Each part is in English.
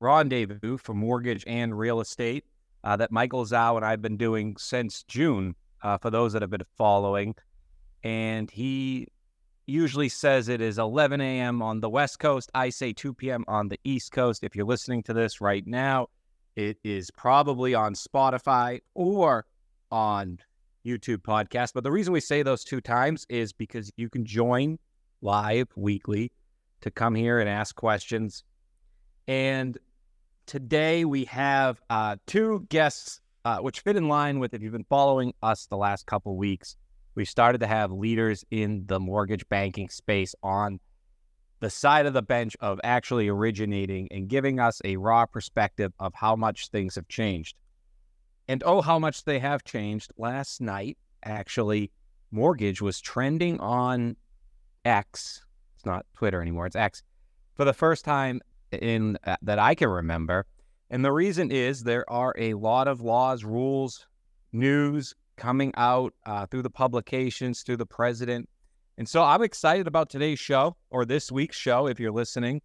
rendezvous for mortgage and real estate that Michael Zhao and I have been doing since June, for those that have been following. And he usually says it is 11 a.m. on the West Coast. I say 2 p.m. on the East Coast. If you're listening to this right now, it is probably on Spotify or on YouTube podcast. But the reason we say those two times is because you can join live weekly to come here and ask questions. And today we have two guests, which fit in line with, if you've been following us the last couple weeks, we started to have leaders in the mortgage banking space on the side of the bench of actually originating and giving us a raw perspective of how much things have changed. And how much they have changed. Last night, actually, mortgage was trending on X. It's not Twitter anymore, it's X, for the first time in that I can remember. And the reason is there are a lot of laws, rules, news coming out through the publications, through the president. And so I'm excited about today's show, or this week's show, if you're listening,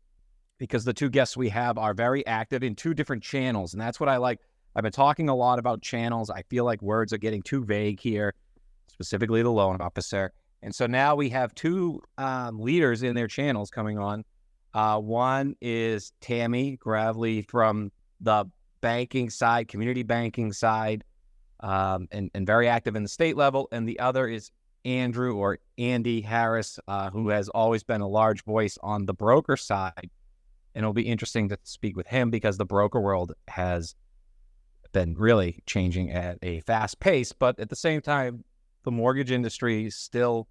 because the two guests we have are very active in two different channels. And that's what I like. I've been talking a lot about channels. I feel like words are getting too vague here, specifically the loan officer. And so now we have two leaders in their channels coming on. One is Tammie Gravlee from the banking side, community banking side, and very active in the state level. And the other is Andrew, or Andy Harris, who has always been a large voice on the broker side. And it'll be interesting to speak with him because the broker world has been really changing at a fast pace. But at the same time, the mortgage industry still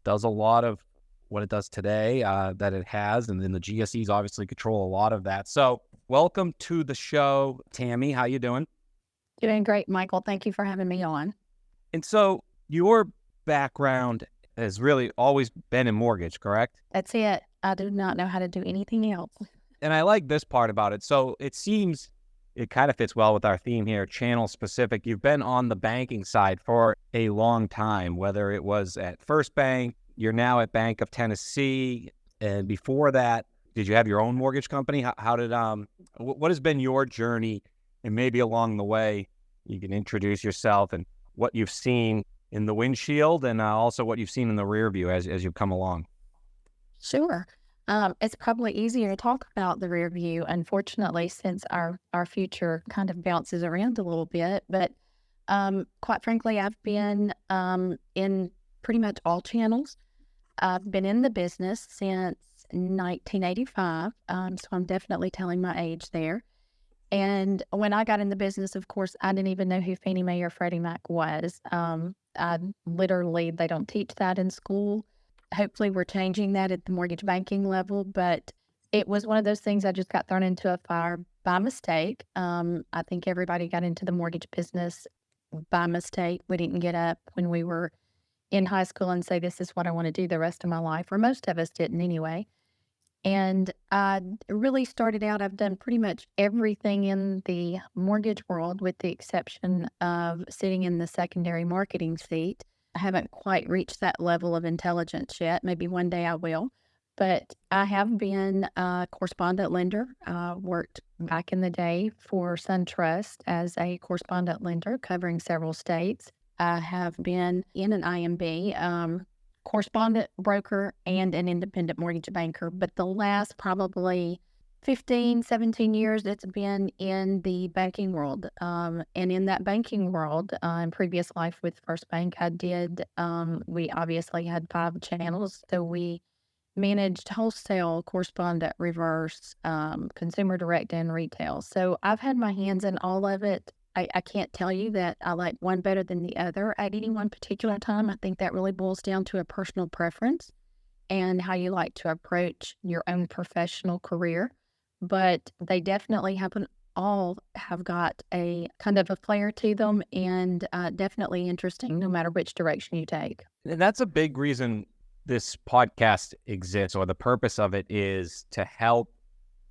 does a lot of what it does today that it has. And then the GSEs obviously control a lot of that. So welcome to the show, Tammie. How you doing? Doing great, Michael. Thank you for having me on. And so your background has really always been in mortgage, correct? That's it. I do not know how to do anything else. And I like this part about it. So it seems it kind of fits well with our theme here, channel specific. You've been on the banking side for a long time, whether it was at First Bank, you're now at Bank of Tennessee. And before that, did you have your own mortgage company? How did, what has been your journey? And maybe along the way, you can introduce yourself and what you've seen in the windshield and also what you've seen in the rear view as you've come along. Sure. It's probably easier to talk about the rear view, unfortunately, since our future kind of bounces around a little bit. But quite frankly, I've been in pretty much all channels. I've been in the business since 1985, so I'm definitely telling my age there. And when I got in the business, of course, I didn't even know who Fannie Mae or Freddie Mac was. They don't teach that in school. Hopefully we're changing that at the mortgage banking level, but it was one of those things I just got thrown into a fire by mistake. I think everybody got into the mortgage business by mistake. We didn't get up when we were in high school and say, this is what I want to do the rest of my life, or most of us didn't anyway. And I really started out, I've done pretty much everything in the mortgage world with the exception of sitting in the secondary marketing seat. I haven't quite reached that level of intelligence yet. Maybe one day I will. But I have been a correspondent lender. Worked back in the day for SunTrust as a correspondent lender covering several states. I have been in an IMB, correspondent broker, and an independent mortgage banker. But the last probably 15, 17 years, it's been in the banking world. And in that banking world, in previous life with First Bank, we obviously had 5 channels. So we managed wholesale, correspondent, reverse, consumer direct, and retail. So I've had my hands in all of it. I can't tell you that I like one better than the other at any one particular time. I think that really boils down to a personal preference and how you like to approach your own professional career. But they definitely all have got a kind of a flair to them, and definitely interesting no matter which direction you take. And that's a big reason this podcast exists, or the purpose of it is to help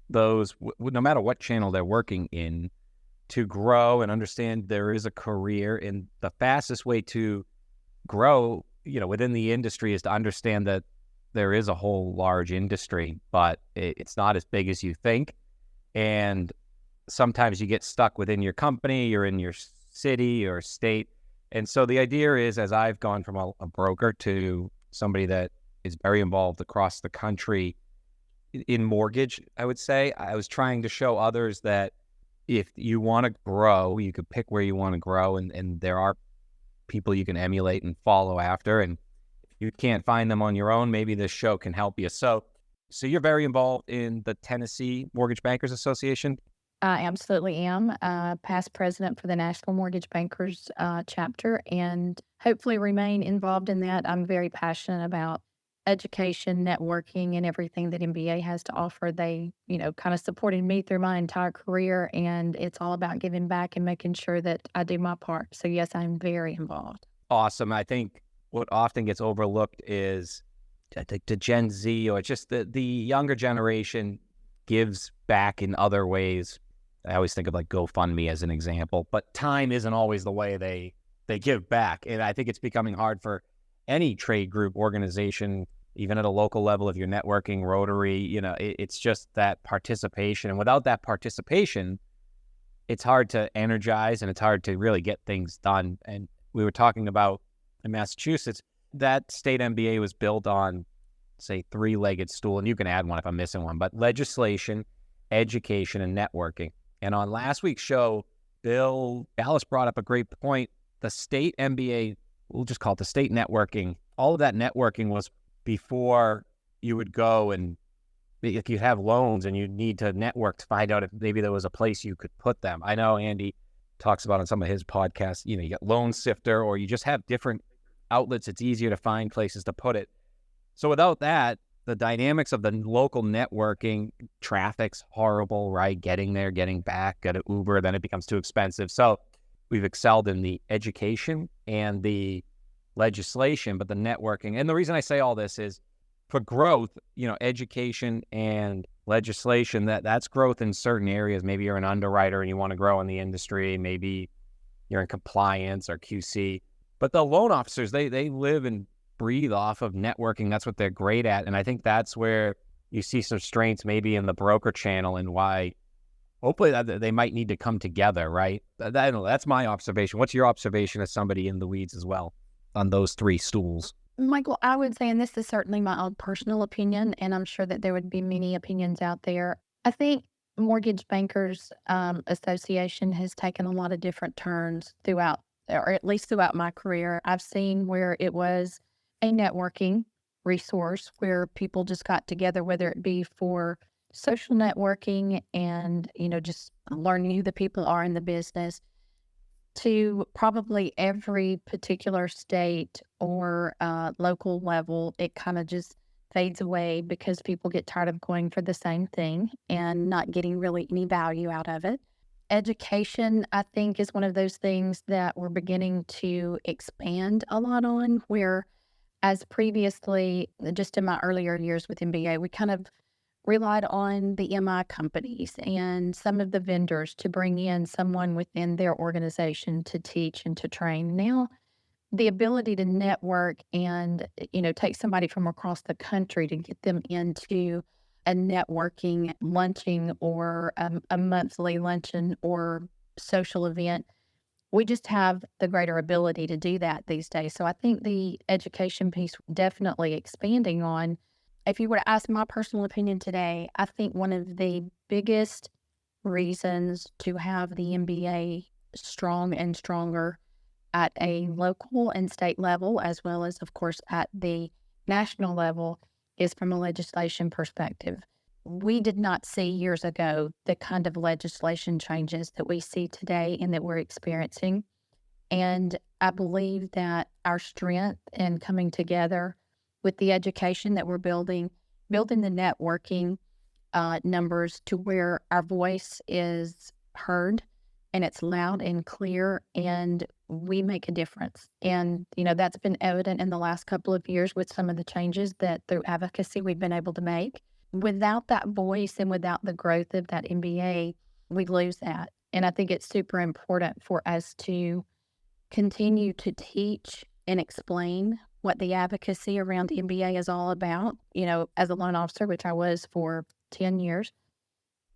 those, no matter what channel they're working in, to grow and understand there is a career. And the fastest way to grow, within the industry is to understand that there is a whole large industry, but it's not as big as you think. And sometimes you get stuck within your company, you're in your city or state. And so the idea is, as I've gone from a broker to somebody that is very involved across the country in mortgage, I would say, I was trying to show others that if you want to grow, you could pick where you want to grow, and there are people you can emulate and follow after. And if you can't find them on your own, maybe this show can help you. So you're very involved in the Tennessee Mortgage Bankers Association? I absolutely am past president for the National Mortgage Bankers chapter, and hopefully remain involved in that. I'm very passionate about education, networking, and everything that MBA has to offer. They, kind of supported me through my entire career, and it's all about giving back and making sure that I do my part. So yes, I'm very involved. Awesome. I think what often gets overlooked is the Gen Z, or just the younger generation gives back in other ways. I always think of like GoFundMe as an example, but time isn't always the way they give back. And I think it's becoming hard for any trade group, organization, even at a local level, if you're networking, Rotary, it's just that participation. And without that participation, it's hard to energize and it's hard to really get things done. And we were talking about in Massachusetts, that state MBA was built on, say, three-legged stool, and you can add one if I'm missing one, but legislation, education, and networking. And on last week's show, Bill Dallas brought up a great point. The state MBA, we'll just call it the state networking, all of that networking was before you would go and if you have loans and you need to network to find out if maybe there was a place you could put them. I know Andy talks about on some of his podcasts, you get Loan Sifter, or you just have different outlets. It's easier to find places to put it. So without that, the dynamics of the local networking, traffic's horrible, right? Getting there, getting back, get an Uber, then it becomes too expensive. So we've excelled in the education and the legislation, but the networking. And the reason I say all this is for growth, education and legislation, that's growth in certain areas. Maybe you're an underwriter and you want to grow in the industry. Maybe you're in compliance or QC. But the loan officers, they live and breathe off of networking. That's what they're great at. And I think that's where you see some strengths maybe in the broker channel and why hopefully they might need to come together, right? That's my observation. What's your observation as somebody in the weeds as well on those three stools? Michael, I would say, and this is certainly my own personal opinion, and I'm sure that there would be many opinions out there. I think Mortgage Bankers Association has taken a lot of different turns throughout, or at least throughout my career. I've seen where it was a networking resource where people just got together, whether it be for social networking and, just learning who the people are in the business, to probably every particular state or local level. It kind of just fades away because people get tired of going for the same thing and not getting really any value out of it. Education, I think, is one of those things that we're beginning to expand a lot on, where as previously, just in my earlier years with MBA, we kind of relied on the MI companies and some of the vendors to bring in someone within their organization to teach and to train. Now, the ability to network and, take somebody from across the country to get them into a networking luncheon or a monthly luncheon or social event, we just have the greater ability to do that these days. So I think the education piece definitely expanding on. If you were to ask my personal opinion today, I think one of the biggest reasons to have the MBA strong and stronger at a local and state level, as well as, of course, at the national level, is from a legislation perspective. We did not see years ago the kind of legislation changes that we see today and that we're experiencing. And I believe that our strength in coming together with the education that we're building the networking numbers to where our voice is heard and it's loud and clear and we make a difference. And, that's been evident in the last couple of years with some of the changes that through advocacy we've been able to make. Without that voice and without the growth of that MBA, we lose that. And I think it's super important for us to continue to teach and explain what the advocacy around MBA is all about. As a loan officer, which I was for 10 years,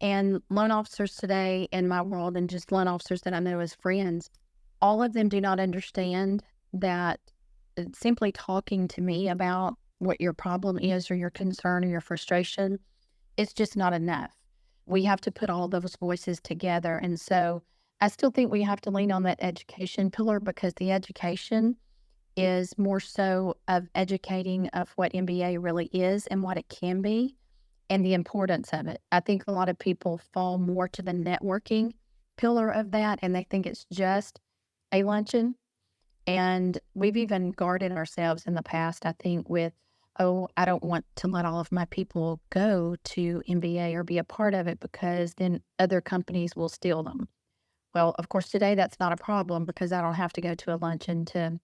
And loan officers today in my world, and just loan officers that I know as friends, all of them do not understand that simply talking to me about what your problem is or your concern or your frustration, it's just not enough. We have to put all those voices together. And so I still think we have to lean on that education pillar, because the education is more so of educating of what MBA really is and what it can be and the importance of it. I think a lot of people fall more to the networking pillar of that, and they think it's just a luncheon. And we've even guarded ourselves in the past, I think, with, oh, I don't want to let all of my people go to MBA or be a part of it, because then other companies will steal them. Well, of course, today that's not a problem, because I don't have to go to a luncheon to,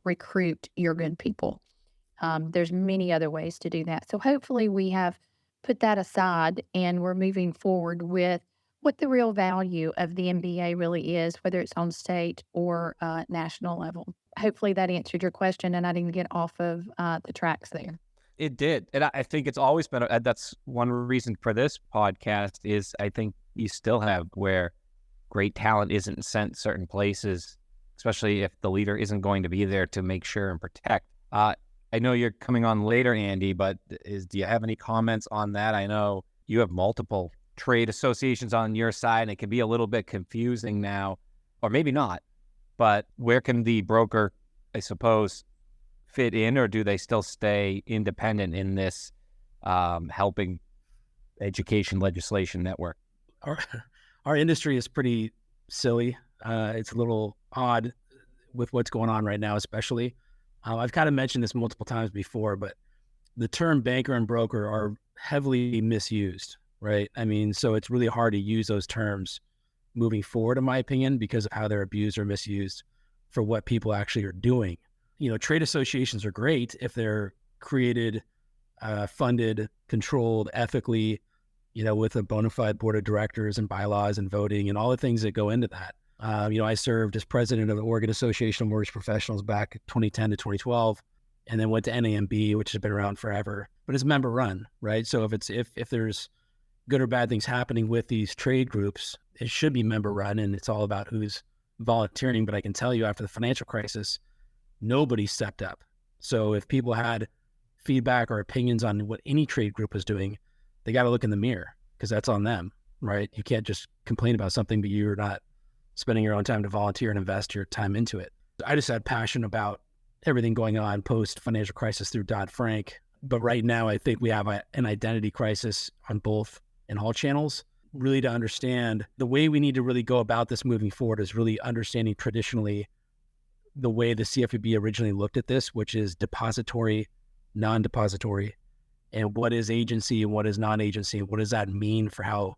recruit your good people. There's many other ways to do that. So hopefully we have put that aside and we're moving forward with what the real value of the MBA really is, whether it's on state or national level. Hopefully that answered your question and I didn't get off of the tracks there. It did. And I think it's always been, that's one reason for this podcast is I think you still have where great talent isn't sent certain places, especially if the leader isn't going to be there to make sure and protect. I know you're coming on later, Andy, but do you have any comments on that? I know you have multiple trade associations on your side, and it can be a little bit confusing now, or maybe not, but where can the broker, I suppose, fit in, or do they still stay independent in this helping education legislation network? Our industry is pretty silly. It's a little odd with what's going on right now, especially. I've kind of mentioned this multiple times before, but the term banker and broker are heavily misused, right? I mean, so it's really hard to use those terms moving forward, in my opinion, because of how they're abused or misused for what people actually are doing. Trade associations are great if they're created, funded, controlled ethically, with a bona fide board of directors and bylaws and voting and all the things that go into that. I served as president of the Oregon Association of Mortgage Professionals back 2010 to 2012, and then went to NAMB, which has been around forever, but it's member run, right? So if there's good or bad things happening with these trade groups, it should be member run, and it's all about who's volunteering. But I can tell you, after the financial crisis, nobody stepped up. So if people had feedback or opinions on what any trade group was doing, they got to look in the mirror, because that's on them, right? You can't just complain about something, but you're not spending your own time to volunteer and invest your time into it. I just had passion about everything going on post financial crisis through Dodd-Frank. But right now, I think we have an identity crisis on both and all channels. Really, to understand the way we need to really go about this moving forward is really understanding traditionally the way the CFPB originally looked at this, which is depository, non-depository, and what is agency and what is non-agency, and what does that mean for how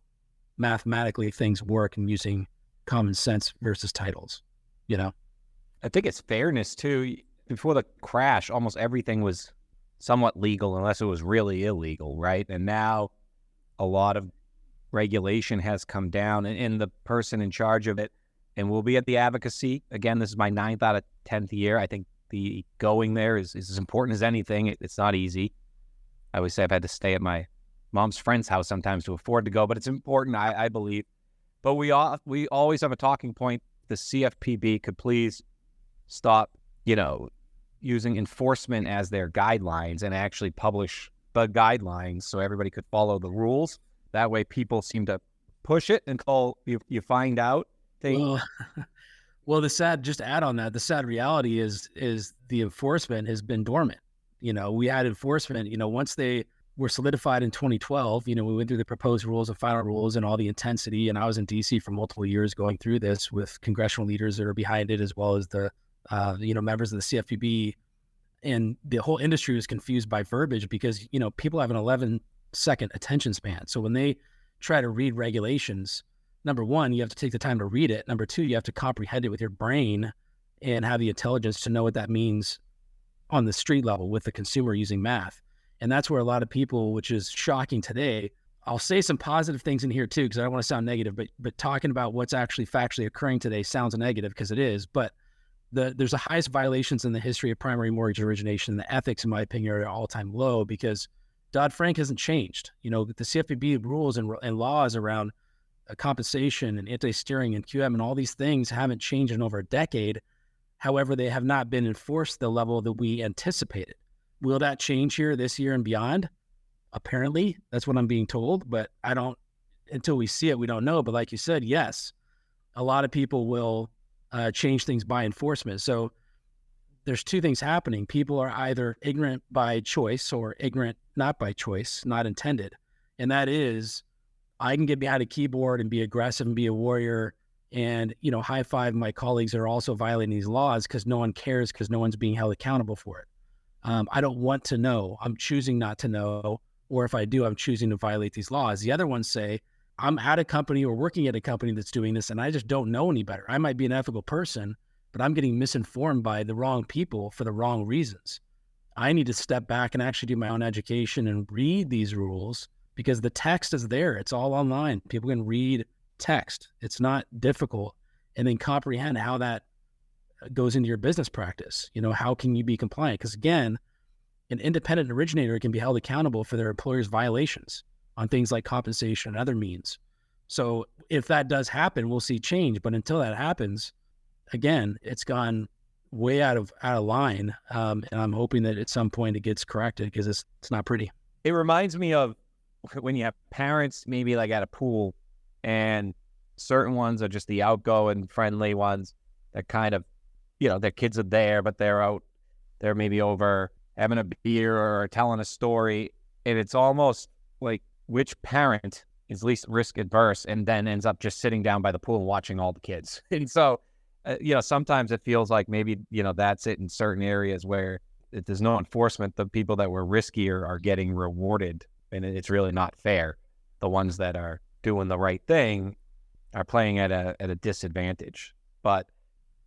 mathematically things work and using common sense versus titles, I think it's fairness too. Before the crash, almost everything was somewhat legal unless it was really illegal, right? And now a lot of regulation has come down, and the person in charge of it, and we'll be at the advocacy. Again, this is my 9th out of 10th year. I think the going there is as important as anything. It's not easy. I always say I've had to stay at my mom's friend's house sometimes to afford to go, but it's important, I believe. But we always have a talking point. The CFPB could please stop, using enforcement as their guidelines and actually publish the guidelines so everybody could follow the rules. That way people seem to push it until you find out things. Well, just to add on that, the sad reality is the enforcement has been dormant. We had enforcement, once they were solidified in 2012, we went through the proposed rules and final rules and all the intensity. And I was in DC for multiple years going through this with congressional leaders that are behind it, as well as the, members of the CFPB. And the whole industry was confused by verbiage because, people have an 11-second attention span. So when they try to read regulations, number one, you have to take the time to read it. Number two, you have to comprehend it with your brain and have the intelligence to know what that means on the street level with the consumer using math. And that's where a lot of people, which is shocking today, I'll say some positive things in here too, because I don't want to sound negative, but talking about what's actually factually occurring today sounds negative, because it is. But there's the highest violations in the history of primary mortgage origination. The ethics, in my opinion, are at all-time low, because Dodd-Frank hasn't changed. The CFPB rules and laws around compensation and anti-steering and QM and all these things haven't changed in over a decade. However, they have not been enforced at the level that we anticipated. Will that change here this year and beyond? Apparently, that's what I'm being told, but until we see it, we don't know. But like you said, yes, a lot of people will change things by enforcement. So there's two things happening. People are either ignorant by choice or ignorant not by choice, not intended. And that is, I can get behind a keyboard and be aggressive and be a warrior and, high five my colleagues that are also violating these laws because no one cares, because no one's being held accountable for it. I don't want to know. I'm choosing not to know. Or if I do, I'm choosing to violate these laws. The other ones say, I'm at a company or working at a company that's doing this, and I just don't know any better. I might be an ethical person, but I'm getting misinformed by the wrong people for the wrong reasons. I need to step back and actually do my own education and read these rules because the text is there. It's all online. People can read text. It's not difficult. And then comprehend how that goes into your business practice. How can you be compliant? Because again, an independent originator can be held accountable for their employer's violations on things like compensation and other means. So if that does happen, we'll see change. But until that happens, again, it's gone way out of line. And I'm hoping that at some point it gets corrected because it's not pretty. It reminds me of when you have parents maybe like at a pool, and certain ones are just the outgoing, friendly ones that kind of, their kids are there, but they're maybe over having a beer or telling a story. And it's almost like which parent is least risk adverse and then ends up just sitting down by the pool and watching all the kids. And so, sometimes it feels like maybe, that's it in certain areas where if there's no enforcement, the people that were riskier are getting rewarded, and it's really not fair. The ones that are doing the right thing are playing at a disadvantage. But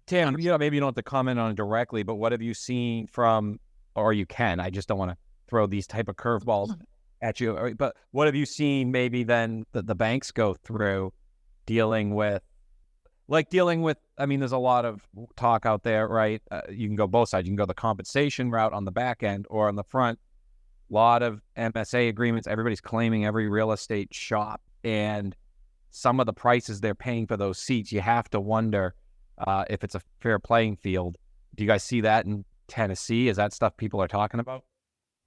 Tim, maybe you don't have to comment on it directly, but what have you seen from, or you can, I just don't want to throw these type of curveballs at you, but what have you seen maybe then that the banks go through dealing with, I mean, there's a lot of talk out there, right? You can go both sides. You can go the compensation route on the back end or on the front. A lot of MSA agreements. Everybody's claiming every real estate shop, and some of the prices they're paying for those seats, you have to wonder if it's a fair playing field. Do you guys see that in Tennessee? Is that stuff people are talking about?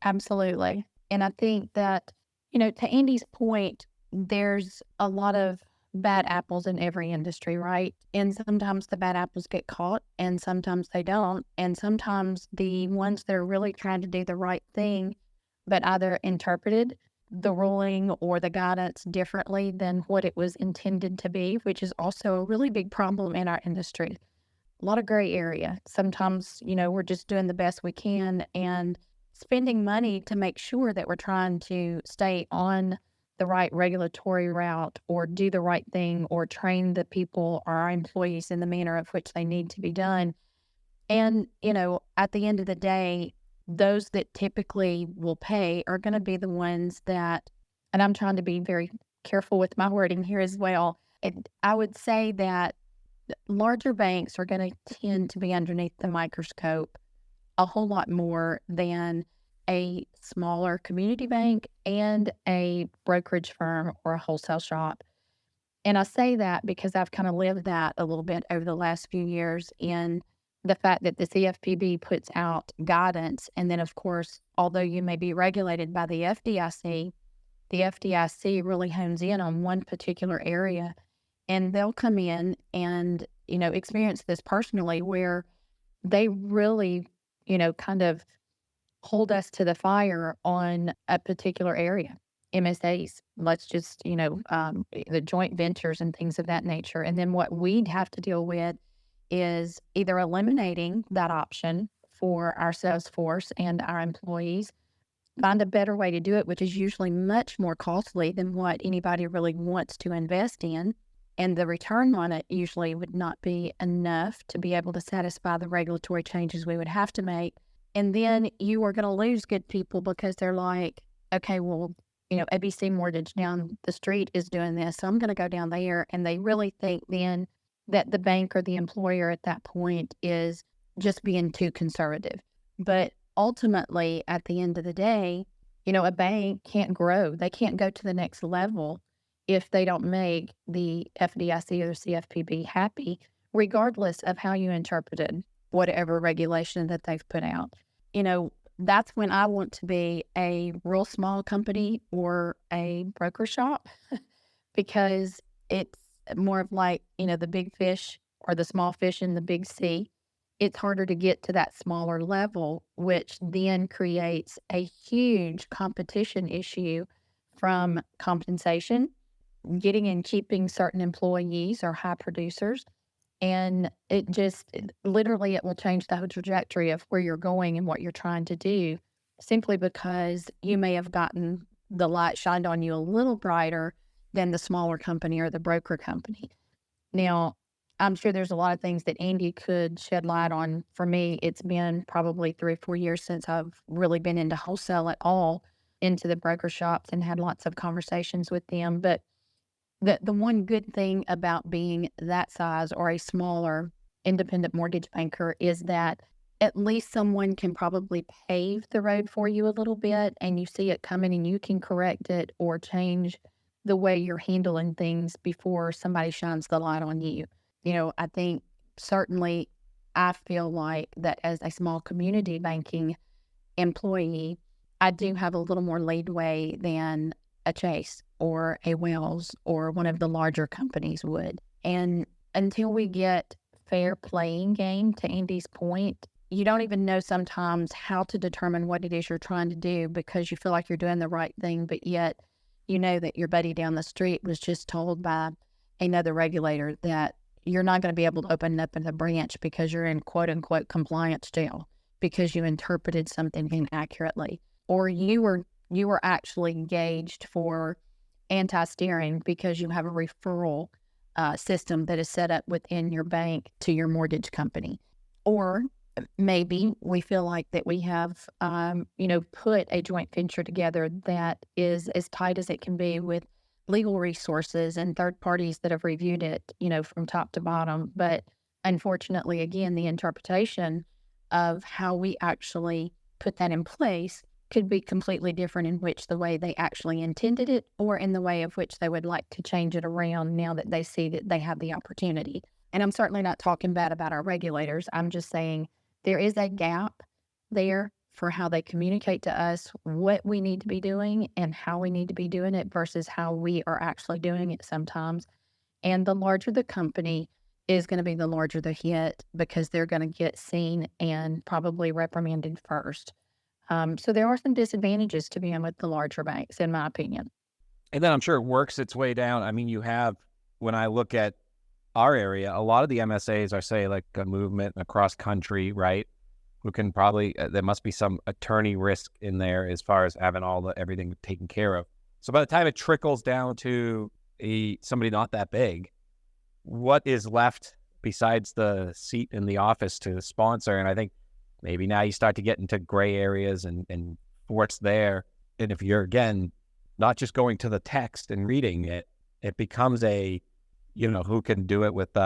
Absolutely. And I think that, to Andy's point, there's a lot of bad apples in every industry, right? And sometimes the bad apples get caught and sometimes they don't. And sometimes the ones that are really trying to do the right thing, but either interpreted the ruling or the guidance differently than what it was intended to be, which is also a really big problem in our industry. A lot of gray area. Sometimes, we're just doing the best we can and spending money to make sure that we're trying to stay on the right regulatory route or do the right thing or train the people or our employees in the manner of which they need to be done. And, at the end of the day, those that typically will pay are going to be the ones that, and I'm trying to be very careful with my wording here as well. I would say that larger banks are going to tend to be underneath the microscope a whole lot more than a smaller community bank and a brokerage firm or a wholesale shop. And I say that because I've kind of lived that a little bit over the last few years in the fact that the CFPB puts out guidance. And then, of course, although you may be regulated by the FDIC really hones in on one particular area. And they'll come in and, experience this personally where they really, kind of hold us to the fire on a particular area. MSAs, let's just, the joint ventures and things of that nature. And then what we'd have to deal with is either eliminating that option for our sales force and our employees, find a better way to do it, which is usually much more costly than what anybody really wants to invest in. And the return on it usually would not be enough to be able to satisfy the regulatory changes we would have to make. And then you are going to lose good people because they're like, okay, well, ABC Mortgage down the street is doing this, so I'm going to go down there. And they really think then that the bank or the employer at that point is just being too conservative. But ultimately, at the end of the day, A bank can't grow. They can't go to the next level if they don't make the FDIC or the CFPB happy, regardless of how you interpreted whatever regulation that they've put out. That's when I want to be a real small company or a broker shop because it's more of like, the big fish or the small fish in the big sea. It's harder to get to that smaller level, which then creates a huge competition issue from compensation, getting and keeping certain employees or high producers. And literally, it will change the whole trajectory of where you're going and what you're trying to do, simply because you may have gotten the light shined on you a little brighter than the smaller company or the broker company. Now, I'm sure there's a lot of things that Andy could shed light on. For me, it's been probably 3 or 4 years since I've really been into wholesale at all, into the broker shops and had lots of conversations with them. But the one good thing about being that size or a smaller independent mortgage banker is that at least someone can probably pave the road for you a little bit, and you see it coming and you can correct it or change the way you're handling things before somebody shines the light on you. I think certainly I feel like that as a small community banking employee, I do have a little more leadway than a Chase or a Wells or one of the larger companies would. And until we get fair playing game, to Andy's point, you don't even know sometimes how to determine what it is you're trying to do because you feel like you're doing the right thing, but yet you know that your buddy down the street was just told by another regulator that you're not going to be able to open up in the branch because you're in quote unquote compliance jail because you interpreted something inaccurately, or you were actually engaged for anti-steering because you have a referral system that is set up within your bank to your mortgage company. Or maybe we feel like that we have, put a joint venture together that is as tight as it can be with legal resources and third parties that have reviewed it, from top to bottom. But unfortunately, again, the interpretation of how we actually put that in place could be completely different in which the way they actually intended it or in the way of which they would like to change it around now that they see that they have the opportunity. And I'm certainly not talking bad about our regulators. I'm just saying there is a gap there for how they communicate to us what we need to be doing and how we need to be doing it versus how we are actually doing it sometimes. And the larger the company is going to be the larger the hit because they're going to get seen and probably reprimanded first. So there are some disadvantages to being with the larger banks, in my opinion. And then I'm sure it works its way down. I mean, when I look at our area, a lot of the MSAs are, say, like a movement across country, right? Who can probably, there must be some attorney risk in there as far as having everything taken care of. So by the time it trickles down to somebody not that big, what is left besides the seat in the office to sponsor? And I think maybe now you start to get into gray areas and what's there. And if you're, again, not just going to the text and reading it, it becomes who can do it with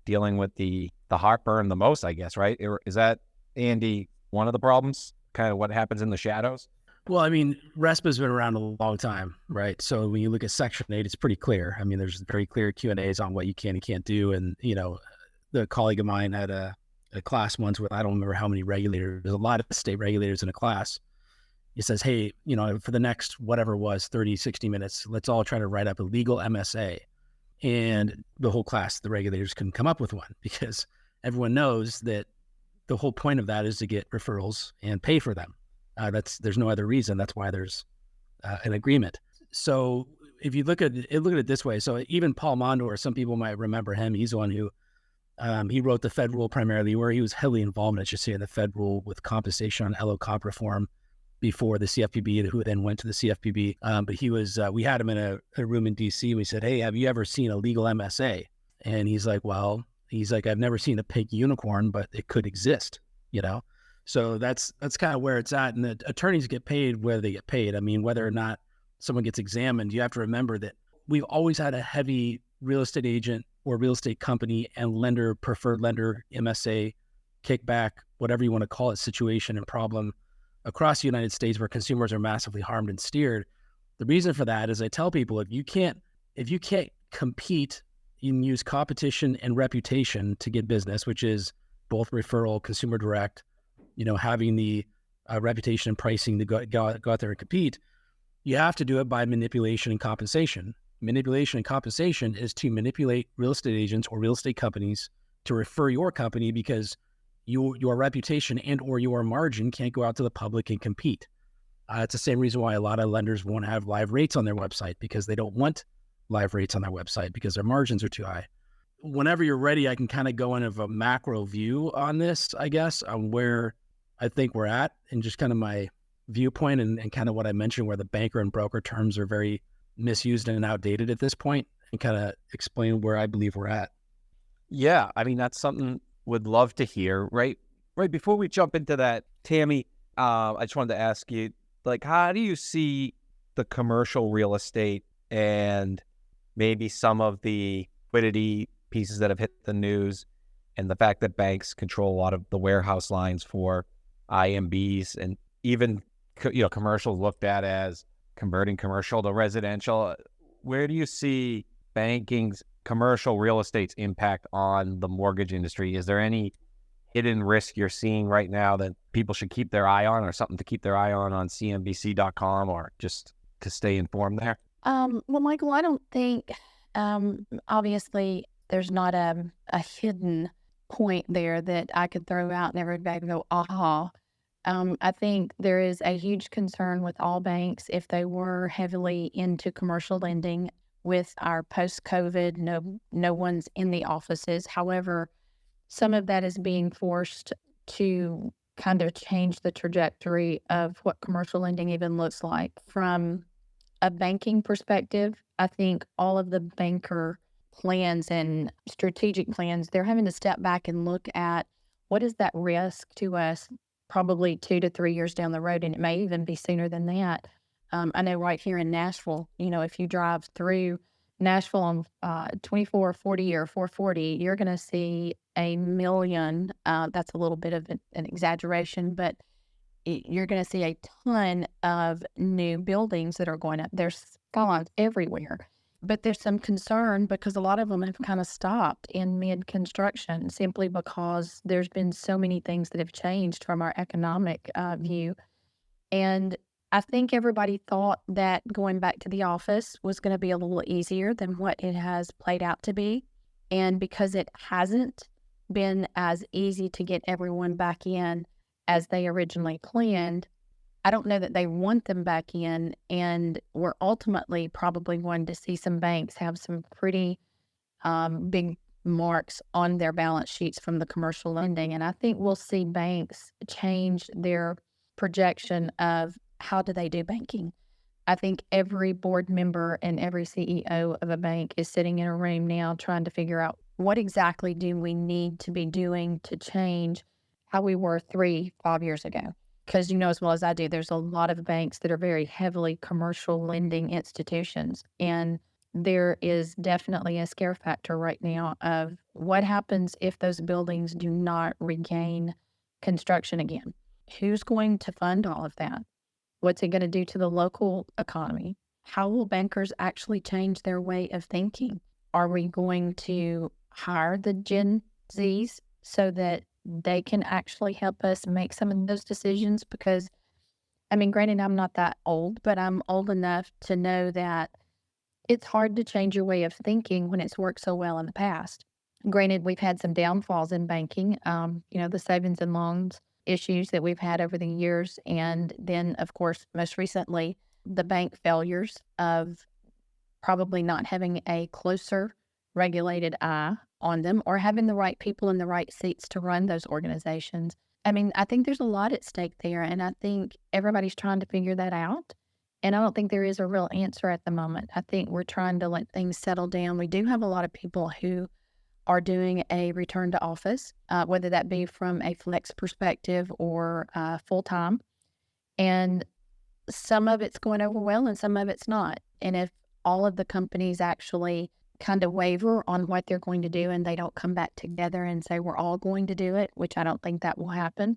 dealing with the heartburn the most, I guess, right? Is that, Andy, one of the problems, kind of what happens in the shadows? Well, I mean, RESPA's been around a long time, right? So when you look at Section 8, it's pretty clear. I mean, there's very clear Q&As on what you can and can't do. And, the colleague of mine had a class once with, I don't remember how many regulators, there's a lot of state regulators in a class. He says, hey, for the next, whatever it was, 30, 60 minutes, let's all try to write up a legal MSA. And the whole class, the regulators couldn't come up with one because everyone knows that the whole point of that is to get referrals and pay for them. There's no other reason. That's why there's an agreement. So if you look at it this way, so even Paul Mondor, some people might remember him. He's the one who he wrote the Fed rule primarily, where he was heavily involved, I should say, in the Fed rule with compensation on LO comp reform before the CFPB, who then went to the CFPB. But he was, we had him in a room in DC. We said, hey, have you ever seen a legal MSA? And he's like, I've never seen a pink unicorn, but it could exist, So that's kind of where it's at. And the attorneys get paid where they get paid. I mean, whether or not someone gets examined, you have to remember that we've always had a heavy real estate agent or real estate company and preferred lender, MSA, kickback, whatever you want to call it, situation and problem across the United States where consumers are massively harmed and steered. The reason for that is I tell people, if you can't compete, you can use competition and reputation to get business, which is both referral, consumer direct, having the reputation and pricing to go out there and compete. You have to do it by manipulation and compensation. Manipulation and compensation is to manipulate real estate agents or real estate companies to refer your company because your reputation and or your margin can't go out to the public and compete. It's the same reason why a lot of lenders won't have live rates on their website, because they don't want live rates on their website because their margins are too high. Whenever you're ready, I can kind of go into a macro view on this, I guess, on where I think we're at and just kind of my viewpoint and kind of what I mentioned, where the banker and broker terms are very misused and outdated at this point, and kind of explain where I believe we're at. Yeah, I mean, that's something would love to hear. Right before we jump into that, Tammie, I just wanted to ask you, like, how do you see the commercial real estate and maybe some of the liquidity pieces that have hit the news, and the fact that banks control a lot of the warehouse lines for IMBs, and even commercial looked at as converting commercial to residential? Where do you see banking's commercial real estate's impact on the mortgage industry? Is there any hidden risk you're seeing right now that people should keep their eye on, or something to keep their eye on cnbc.com, or just to stay informed there? Well, Michael, I don't think, obviously, there's not a hidden point there that I could throw out and everybody can go, aha. I think there is a huge concern with all banks, if they were heavily into commercial lending with our post-COVID, no one's in the offices. However, some of that is being forced to kind of change the trajectory of what commercial lending even looks like. From a banking perspective, I think all of the banker plans and strategic plans, they're having to step back and look at what is that risk to us probably 2 to 3 years down the road, and it may even be sooner than that. I know right here in Nashville, if you drive through Nashville on 2440 or 440, you're going to see a million. That's a little bit of an exaggeration, but you're going to see a ton of new buildings that are going up. There's skylines everywhere. But there's some concern because a lot of them have kind of stopped in mid-construction simply because there's been so many things that have changed from our economic view. And I think everybody thought that going back to the office was going to be a little easier than what it has played out to be. And because it hasn't been as easy to get everyone back in as they originally planned, I don't know that they want them back in, and we're ultimately probably going to see some banks have some pretty big marks on their balance sheets from the commercial lending. And I think we'll see banks change their projection of how do they do banking. I think every board member and every CEO of a bank is sitting in a room now trying to figure out what exactly do we need to be doing to change how we were 3-5 years ago. Because as well as I do, there's a lot of banks that are very heavily commercial lending institutions. And there is definitely a scare factor right now of what happens if those buildings do not regain construction again. Who's going to fund all of that? What's it going to do to the local economy? How will bankers actually change their way of thinking? Are we going to hire the Gen Zs so that they can actually help us make some of those decisions? Because, granted, I'm not that old, but I'm old enough to know that it's hard to change your way of thinking when it's worked so well in the past. Granted, we've had some downfalls in banking, the savings and loans issues that we've had over the years. And then, of course, most recently, the bank failures of probably not having a closer regulated eye on them or having the right people in the right seats to run those organizations. I think there's a lot at stake there, and I think everybody's trying to figure that out. And I don't think there is a real answer at the moment. I think we're trying to let things settle down. We do have a lot of people who are doing a return to office, whether that be from a flex perspective or full-time. And some of it's going over well and some of it's not. And if all of the companies actually kind of waver on what they're going to do and they don't come back together and say we're all going to do it, which I don't think that will happen,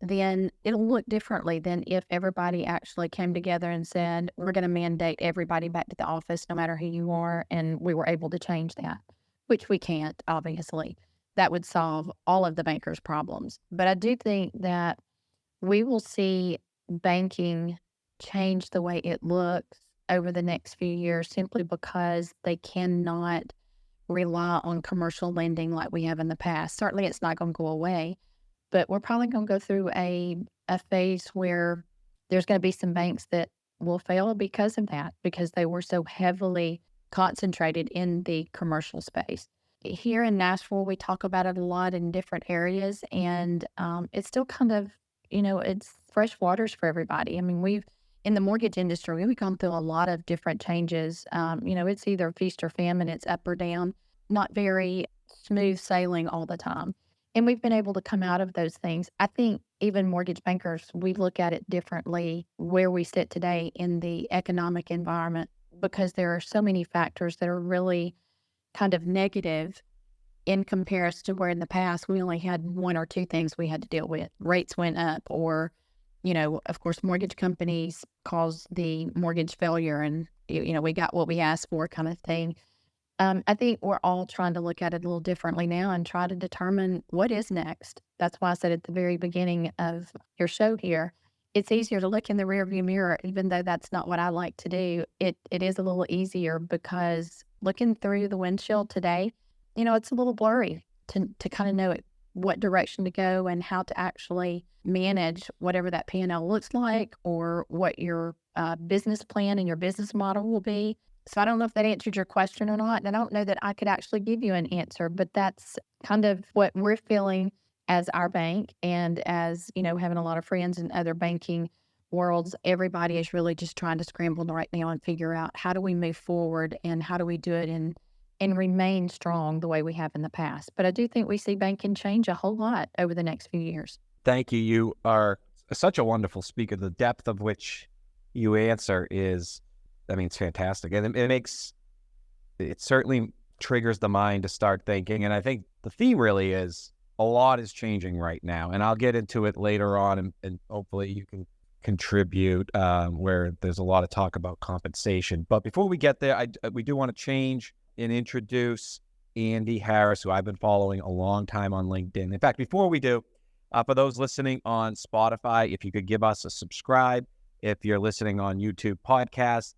then it'll look differently than if everybody actually came together and said, we're going to mandate everybody back to the office, no matter who you are. And we were able to change that, which we can't, obviously. That would solve all of the bankers' problems. But I do think that we will see banking change the way it looks over the next few years simply because they cannot rely on commercial lending like we have in the past. Certainly, it's not going to go away, but we're probably going to go through a phase where there's going to be some banks that will fail because of that, because they were so heavily concentrated in the commercial space. Here in Nashville, we talk about it a lot in different areas, and it's still kind of, it's fresh waters for everybody. I mean, in the mortgage industry, we've gone through a lot of different changes. It's either feast or famine, it's up or down, not very smooth sailing all the time. And we've been able to come out of those things. I think even mortgage bankers, we look at it differently where we sit today in the economic environment, because there are so many factors that are really kind of negative in comparison to where in the past we only had one or two things we had to deal with. Rates went up, or, of course, mortgage companies caused the mortgage failure, and, we got what we asked for, kind of thing. I think we're all trying to look at it a little differently now and try to determine what is next. That's why I said at the very beginning of your show here, it's easier to look in the rearview mirror, even though that's not what I like to do. It is a little easier because looking through the windshield today, it's a little blurry to kind of know what direction to go and how to actually manage whatever that P&L looks like, or what your business plan and your business model will be. So I don't know if that answered your question or not. And I don't know that I could actually give you an answer, but that's kind of what we're feeling as our bank, and as, having a lot of friends in other banking worlds. Everybody is really just trying to scramble right now and figure out, how do we move forward and how do we do it and remain strong the way we have in the past. But I do think we see banking change a whole lot over the next few years. Thank you. You are such a wonderful speaker. The depth of which you answer is, it's fantastic. And it certainly triggers the mind to start thinking. And I think the theme really is, a lot is changing right now. And I'll get into it later on, and hopefully you can contribute where there's a lot of talk about compensation. But before we get there, we do want to change and introduce Andy Harris, who I've been following a long time on LinkedIn. In fact, before we do, for those listening on Spotify, if you could give us a subscribe. If you're listening on YouTube podcast,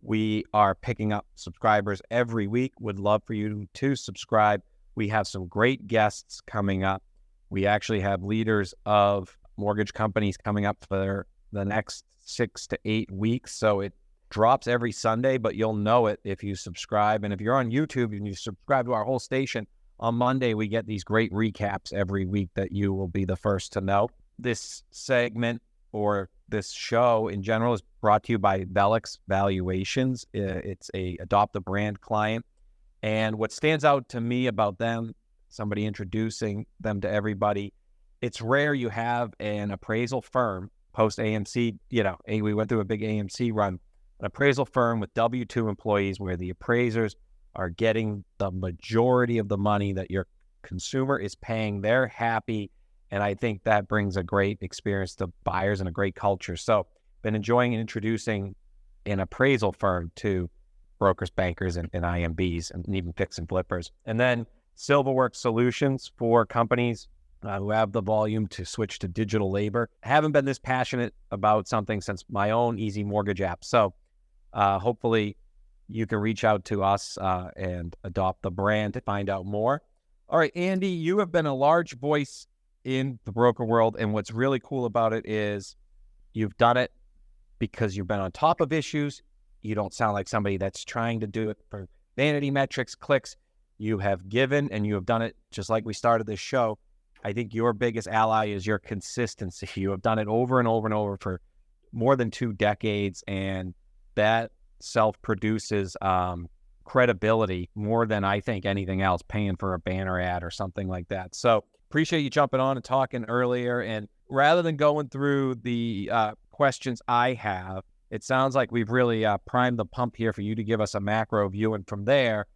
we are picking up subscribers every week. Would love for you to subscribe. We have some great guests coming up. We actually have leaders of mortgage companies coming up for the next 6 to 8 weeks. So it drops every Sunday, but you'll know it if you subscribe. And if you're on YouTube and you subscribe to our whole station, on Monday, we get these great recaps every week that you will be the first to know. This segment, or this show in general, is brought to you by Velix Valuations. It's a adopt a brand client. And what stands out to me about them, somebody introducing them to everybody, it's rare you have an appraisal firm post AMC. We went through a big AMC run, an appraisal firm with W-2 employees where the appraisers are getting the majority of the money that your consumer is paying. They're happy. And I think that brings a great experience to buyers and a great culture. So been enjoying introducing an appraisal firm to brokers, bankers, and IMBs, and even fix and flippers. And then Silverworks Solutions for companies who have the volume to switch to digital labor. I haven't been this passionate about something since my own Easy Mortgage app. So hopefully you can reach out to us and adopt the brand to find out more. All right, Andy, you have been a large voice in the broker world. And what's really cool about it is you've done it because you've been on top of issues. You don't sound like somebody that's trying to do it for vanity metrics, clicks. You have given, and you have done it just like we started this show. I think your biggest ally is your consistency. You have done it over and over and over for more than 2 decades, and that self-produces credibility more than I think anything else, paying for a banner ad or something like that. So appreciate you jumping on and talking earlier. And rather than going through the questions I have, it sounds like we've really primed the pump here for you to give us a macro view. And from there,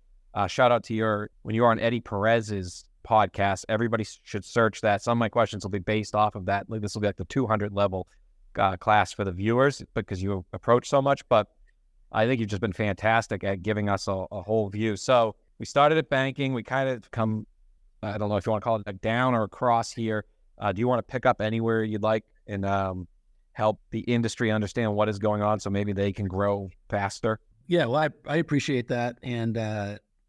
shout out to when you were on Eddie Perez's podcast. Everybody should search that. Some of my questions will be based off of that. Like, this will be like the 200 level class for the viewers because you approach so much. But I think you've just been fantastic at giving us a whole view. So we started at banking. We kind of come, I don't know if you want to call it a down or across here. Do you want to pick up anywhere you'd like and help the industry understand what is going on so maybe they can grow faster? Yeah, well, I appreciate that. And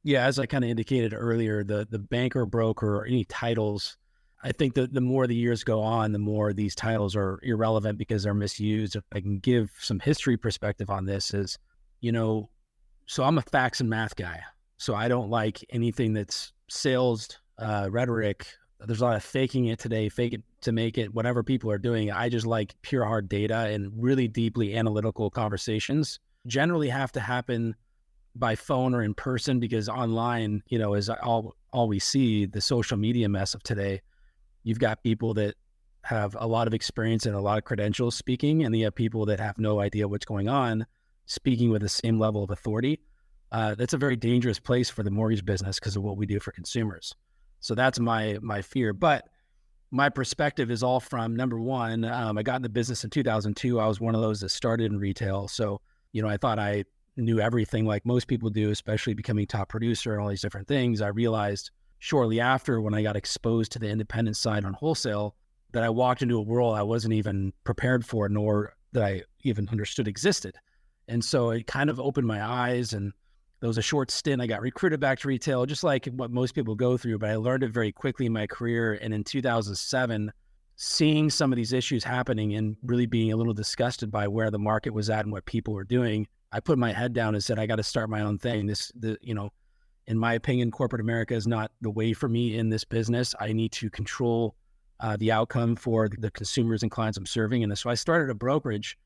yeah, as I kind of indicated earlier, the banker, broker, or any titles, I think that the more the years go on, the more these titles are irrelevant because they're misused. If I can give some history perspective on this is, so I'm a facts and math guy. So I don't like anything that's sales rhetoric. There's a lot of faking it today, fake it to make it, whatever people are doing. I just like pure hard data and really deeply analytical conversations. Generally have to happen by phone or in person because online, is all we see, the social media mess of today. You've got people that have a lot of experience and a lot of credentials speaking, and you have people that have no idea what's going on speaking with the same level of authority. That's a very dangerous place for the mortgage business because of what we do for consumers. So that's my fear. But my perspective is all from, number one, I got in the business in 2002. I was one of those that started in retail. So, I thought I knew everything like most people do, especially becoming top producer and all these different things. I realized shortly after, when I got exposed to the independent side on wholesale, that I walked into a world I wasn't even prepared for, nor that I even understood existed. And so it kind of opened my eyes, and there was a short stint. I got recruited back to retail, just like what most people go through, but I learned it very quickly in my career. And in 2007, seeing some of these issues happening and really being a little disgusted by where the market was at and what people were doing, I put my head down and said, I got to start my own thing. In my opinion, corporate America is not the way for me in this business. I need to control the outcome for the consumers and clients I'm serving. And so I started a brokerage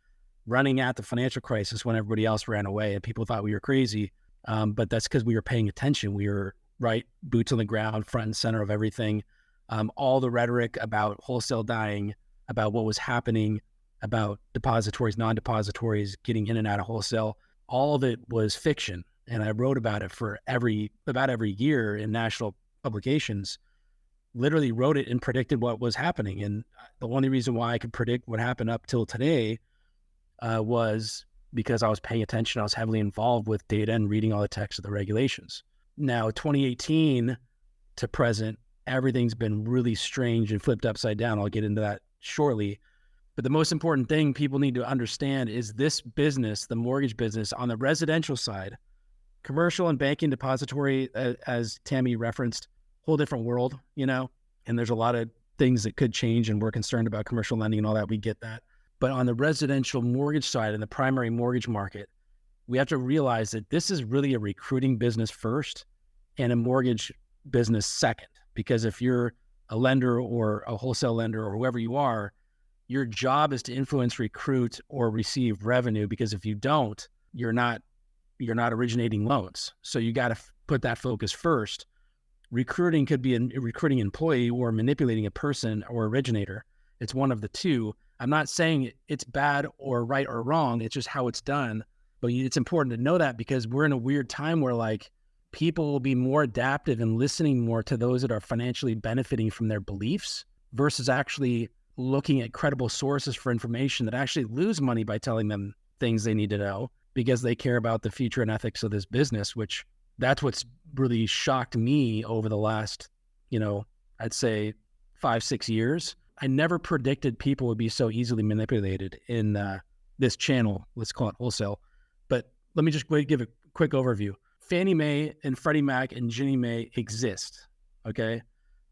running at the financial crisis when everybody else ran away and people thought we were crazy. But that's because we were paying attention. We were boots on the ground, front and center of everything. All the rhetoric about wholesale dying, about what was happening, about depositories, non-depositories, getting in and out of wholesale, all of it was fiction. And I wrote about it for about every year in national publications, literally wrote it and predicted what was happening. And the only reason why I could predict what happened up till today was because I was paying attention. I was heavily involved with data and reading all the text of the regulations. Now, 2018 to present, everything's been really strange and flipped upside down. I'll get into that shortly. But the most important thing people need to understand is this business, the mortgage business on the residential side, commercial and banking depository, as Tammie referenced, whole different world, and there's a lot of things that could change, and we're concerned about commercial lending and all that. We get that. But on the residential mortgage side and the primary mortgage market, we have to realize that this is really a recruiting business first and a mortgage business second. Because if you're a lender or a wholesale lender or whoever you are, your job is to influence, recruit, or receive revenue. Because if you don't, you're not originating loans. So you got to put that focus first. Recruiting could be a recruiting employee or manipulating a person or originator. It's one of the two. I'm not saying it's bad or right or wrong. It's just how it's done. But it's important to know that because we're in a weird time where people will be more adaptive and listening more to those that are financially benefiting from their beliefs versus actually looking at credible sources for information that actually lose money by telling them things they need to know because they care about the future and ethics of this business, which that's what's really shocked me over the last, I'd say 5-6 years. I never predicted people would be so easily manipulated in this channel, let's call it wholesale. But let me just give a quick overview. Fannie Mae and Freddie Mac and Ginnie Mae exist, okay?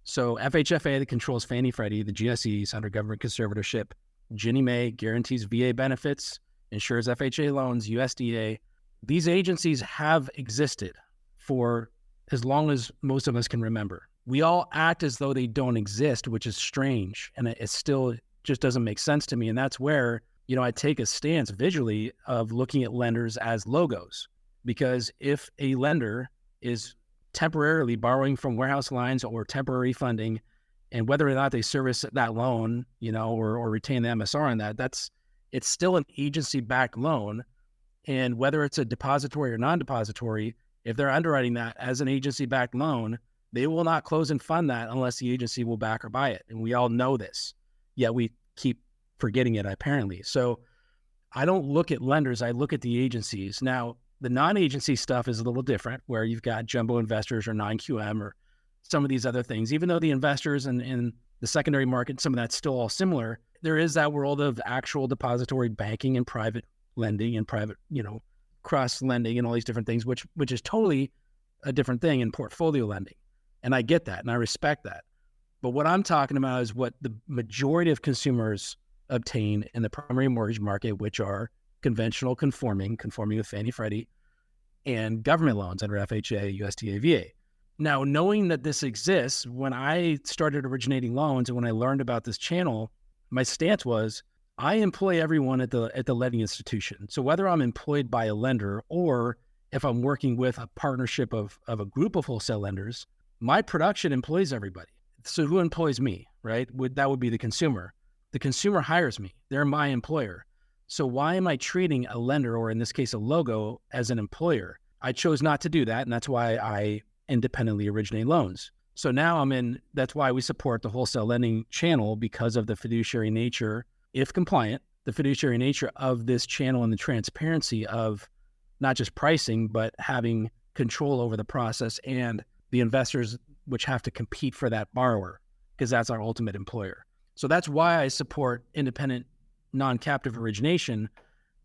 So FHFA that controls Fannie Freddie, the GSEs under government conservatorship. Ginnie Mae guarantees VA benefits, insures FHA loans, USDA. These agencies have existed for as long as most of us can remember. We all act as though they don't exist, which is strange. And it still just doesn't make sense to me. And that's where, I take a stance visually of looking at lenders as logos. Because if a lender is temporarily borrowing from warehouse lines or temporary funding, and whether or not they service that loan, or retain the MSR on that, it's still an agency-backed loan. And whether it's a depository or non-depository, if they're underwriting that as an agency-backed loan, They will not close and fund that unless the agency will back or buy it. And we all know this, yet we keep forgetting it apparently. So I don't look at lenders, I look at the agencies. Now, the non-agency stuff is a little different, where you've got jumbo investors or 9QM or some of these other things. Even though the investors and the secondary market, some of that's still all similar, there is that world of actual depository banking and private lending and private, cross lending and all these different things, which is totally a different thing in portfolio lending. And I get that and I respect that. But what I'm talking about is what the majority of consumers obtain in the primary mortgage market, which are conventional conforming with Fannie Freddie, and government loans under FHA, USDA, VA. Now, knowing that this exists, when I started originating loans and when I learned about this channel, my stance was I employ everyone at the lending institution. So whether I'm employed by a lender or if I'm working with a partnership of a group of wholesale lenders, my production employs everybody. So who employs me, right? That would be the consumer. The consumer hires me. They're my employer. So why am I treating a lender, or in this case, a logo, as an employer? I chose not to do that, and that's why I independently originate loans. So now that's why we support the wholesale lending channel, because of the fiduciary nature, if compliant, the fiduciary nature of this channel and the transparency of not just pricing, but having control over the process and the investors which have to compete for that borrower, because that's our ultimate employer. So that's why I support independent, non-captive origination.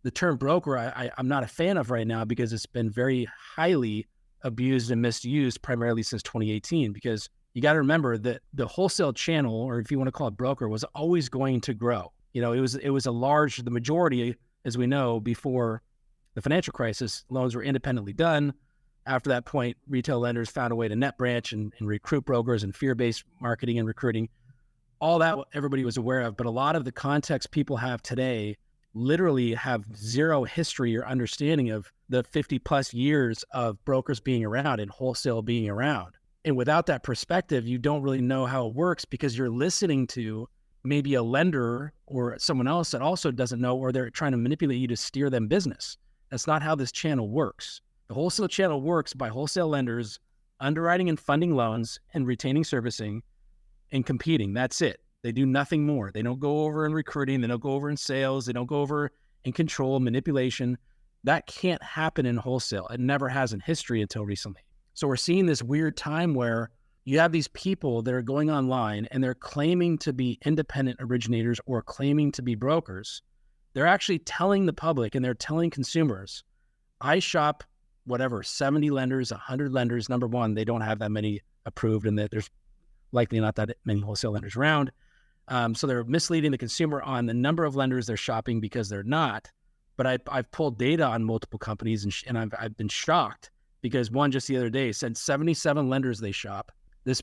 The term broker, I'm not a fan of right now, because it's been very highly abused and misused primarily since 2018, because you got to remember that the wholesale channel, or if you want to call it broker, was always going to grow. It was the majority, as we know, before the financial crisis, loans were independently done. After that point, retail lenders found a way to net branch and recruit brokers and fear-based marketing and recruiting. All that everybody was aware of, but a lot of the context people have today literally have zero history or understanding of the 50 plus years of brokers being around and wholesale being around. And without that perspective, you don't really know how it works, because you're listening to maybe a lender or someone else that also doesn't know, or they're trying to manipulate you to steer them business. That's not how this channel works. The wholesale channel works by wholesale lenders underwriting and funding loans and retaining servicing and competing. That's it. They do nothing more. They don't go over in recruiting. They don't go over in sales. They don't go over in control, manipulation. That can't happen in wholesale. It never has in history until recently. So we're seeing this weird time where you have these people that are going online and they're claiming to be independent originators or claiming to be brokers. They're actually telling the public and they're telling consumers, I shop 70 lenders, 100 lenders. Number one, they don't have that many approved, and that there's likely not that many wholesale lenders around. So they're misleading the consumer on the number of lenders they're shopping, because they're not. But I've pulled data on multiple companies, and I've been shocked, because one just the other day said 77 lenders they shop. This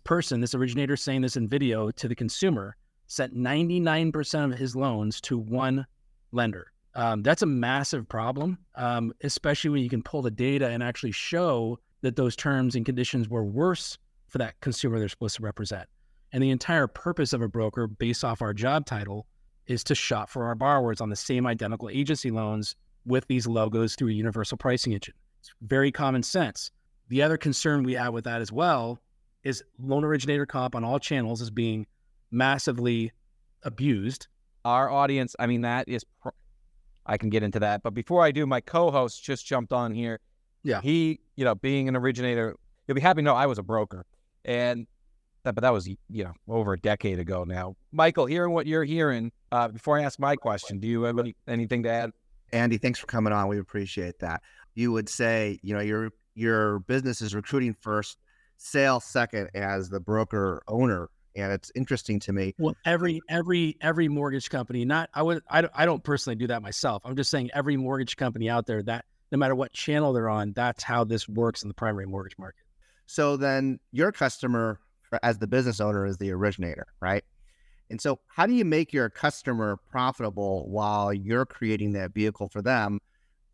originator saying this in video to the consumer, sent 99% of his loans to one lender. That's a massive problem, especially when you can pull the data and actually show that those terms and conditions were worse for that consumer they're supposed to represent. And the entire purpose of a broker, based off our job title, is to shop for our borrowers on the same identical agency loans with these logos through a universal pricing engine. It's very common sense. The other concern we have with that as well is loan originator comp on all channels is being massively abused. Our audience, that is, I can get into that. But before I do, my co-host just jumped on here. Yeah. He, being an originator, you'll be happy to know I was a broker. But that was, over a decade ago now. Michael, hearing what you're hearing, before I ask my question, do you have anything to add? Andy, thanks for coming on. We appreciate that. You would say, your business is recruiting first, sales second as the broker owner. And it's interesting to me. Well, every mortgage company, I don't personally do that myself. I'm just saying every mortgage company out there, that no matter what channel they're on, that's how this works in the primary mortgage market. So then your customer, as the business owner, is the originator, right? And so how do you make your customer profitable while you're creating that vehicle for them,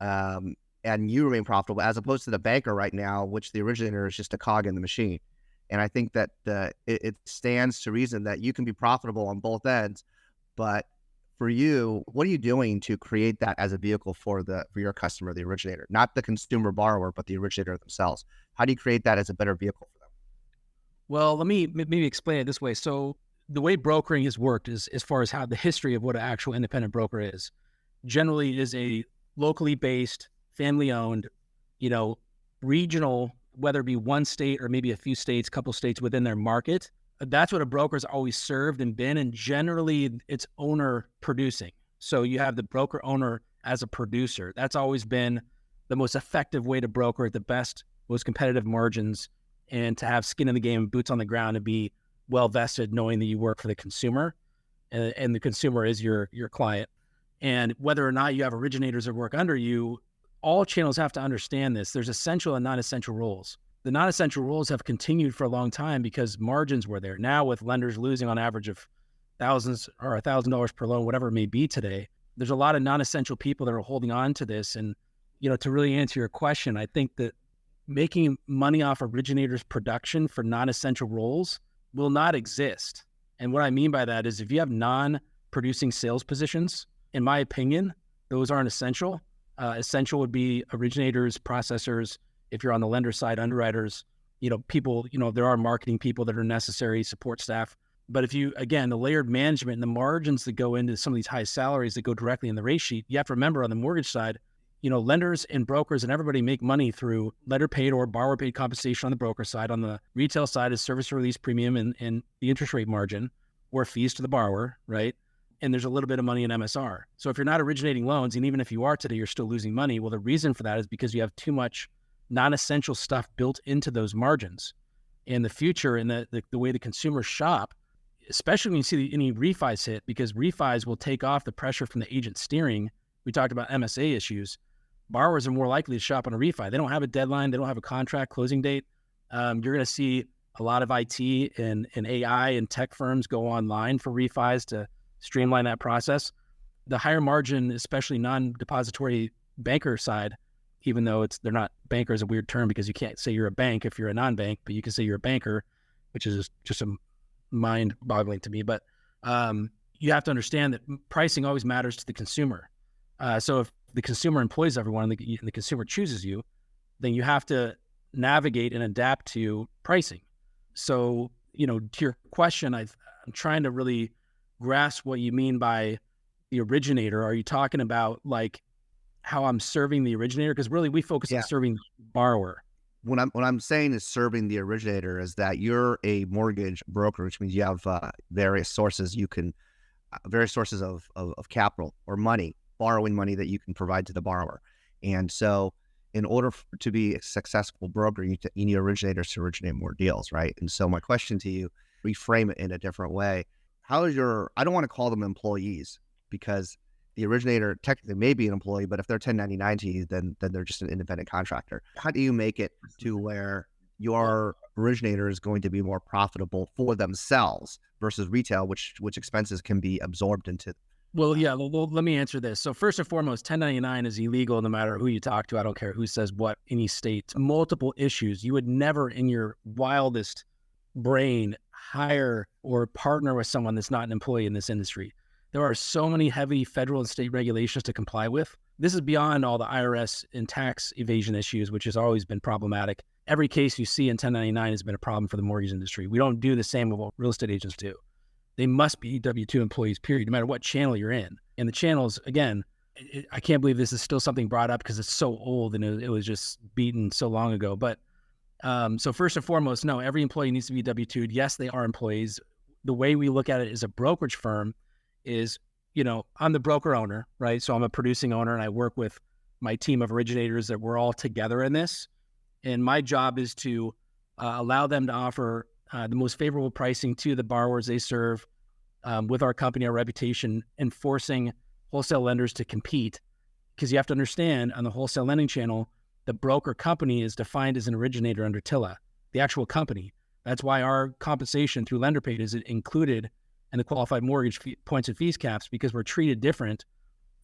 and you remain profitable, as opposed to the banker right now, which the originator is just a cog in the machine? And I think that it stands to reason that you can be profitable on both ends. But for you, what are you doing to create that as a vehicle for your customer, the originator, not the consumer borrower, but the originator themselves? How do you create that as a better vehicle for them? Well, let me maybe explain it this way. So the way brokering has worked is as far as how the history of what an actual independent broker is. Generally, it is a locally based, family owned, you know, regional, whether it be one state or maybe a few states, couple states within their market. That's what a broker's always served and been, and generally it's owner producing. So you have the broker owner as a producer. That's always been the most effective way to broker at the best, most competitive margins, and to have skin in the game, boots on the ground, and be well vested, knowing that you work for the consumer, and the consumer is your client. And whether or not you have originators that work under you, all channels have to understand this. There's essential and non-essential roles. The non-essential roles have continued for a long time because margins were there. Now with lenders losing on average of thousands or $1,000 per loan, whatever it may be today, there's a lot of non-essential people that are holding on to this. And, you know, to really answer your question, I think that making money off originators' production for non-essential roles will not exist. And what I mean by that is if you have non-producing sales positions, in my opinion, those aren't essential. Essential would be originators, processors. If you're on the lender side, underwriters, you know, people, you know, there are marketing people that are necessary, support staff. But if you, again, the layered management and the margins that go into some of these high salaries that go directly in the rate sheet, you have to remember on the mortgage side, you know, lenders and brokers and everybody make money through lender paid or borrower paid compensation on the broker side. On the retail side is service release premium and the interest rate margin or fees to the borrower, right? And there's a little bit of money in MSR. So if you're not originating loans, and even if you are today, you're still losing money. Well, the reason for that is because you have too much non-essential stuff built into those margins. In the future, and the way the consumers shop, especially when you see any refis hit, because refis will take off the pressure from the agent steering. We talked about MSA issues. Borrowers are more likely to shop on a refi. They don't have a deadline. They don't have a contract closing date. You're going to see a lot of IT and AI and tech firms go online for refis to streamline that process. The higher margin, especially non-depository banker side, even though they're not, banker is a weird term because you can't say you're a bank if you're a non-bank, but you can say you're a banker, which is just a mind-boggling to me. But you have to understand that pricing always matters to the consumer. So if the consumer employs everyone and the consumer chooses you, then you have to navigate and adapt to pricing. So, you know, to your question, I'm trying to really grasp what you mean by the originator. Are you talking about like how I'm serving the originator? Because really we focus on serving the borrower. What I'm saying is serving the originator is that you're a mortgage broker, which means you have various sources of capital or money, borrowing money that you can provide to the borrower. And so in order to be a successful broker, you need originators to originate more deals, right? And so my question to you, reframe it in a different way. How is I don't want to call them employees because the originator technically may be an employee, but if they're 1099 to you, then they're just an independent contractor. How do you make it to where your originator is going to be more profitable for themselves versus retail, which expenses can be absorbed into? Well, yeah, well, let me answer this. So first and foremost, 1099 is illegal no matter who you talk to. I don't care who says what, any state, multiple issues. You would never in your wildest brain hire or partner with someone that's not an employee in this industry. There are so many heavy federal and state regulations to comply with. This is beyond all the IRS and tax evasion issues, which has always been problematic. Every case you see in 1099 has been a problem for the mortgage industry. We don't do the same with what real estate agents do. They must be W-2 employees, period, no matter what channel you're in. And the channels, again, I can't believe this is still something brought up because it's so old and it was just beaten so long ago. But so first and foremost, no, every employee needs to be W-2'd. Yes, they are employees. The way we look at it as a brokerage firm is, you know, I'm the broker owner, right? So I'm a producing owner and I work with my team of originators that we're all together in this. And my job is to allow them to offer the most favorable pricing to the borrowers they serve with our company, our reputation, and forcing wholesale lenders to compete. Because you have to understand, on the wholesale lending channel, the broker company is defined as an originator under TILA, the actual company. That's why our compensation through lender paid is included in the qualified mortgage points and fees caps, because we're treated different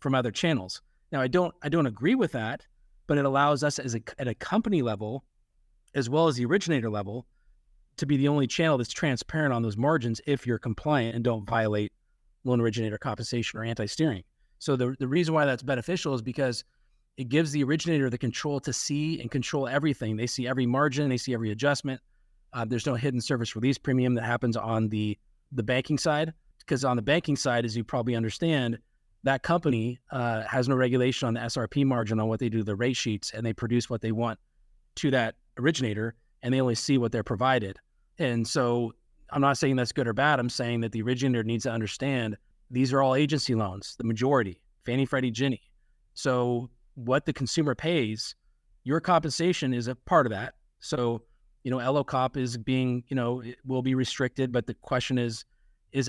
from other channels. Now, I don't agree with that, but it allows us at a company level, as well as the originator level, to be the only channel that's transparent on those margins if you're compliant and don't violate loan originator compensation or anti-steering. So the reason why that's beneficial is because it gives the originator the control to see and control everything. They see every margin, they see every adjustment. There's no hidden service release premium that happens on the banking side, because on the banking side, as you probably understand, that company has no regulation on the SRP margin on what they do to the rate sheets, and they produce what they want to that originator, and they only see what they're provided. And so I'm not saying that's good or bad. I'm saying that the originator needs to understand these are all agency loans, the majority, Fannie, Freddie, Ginnie. So what the consumer pays, your compensation is a part of that. So, LO comp is being, it will be restricted, but the question is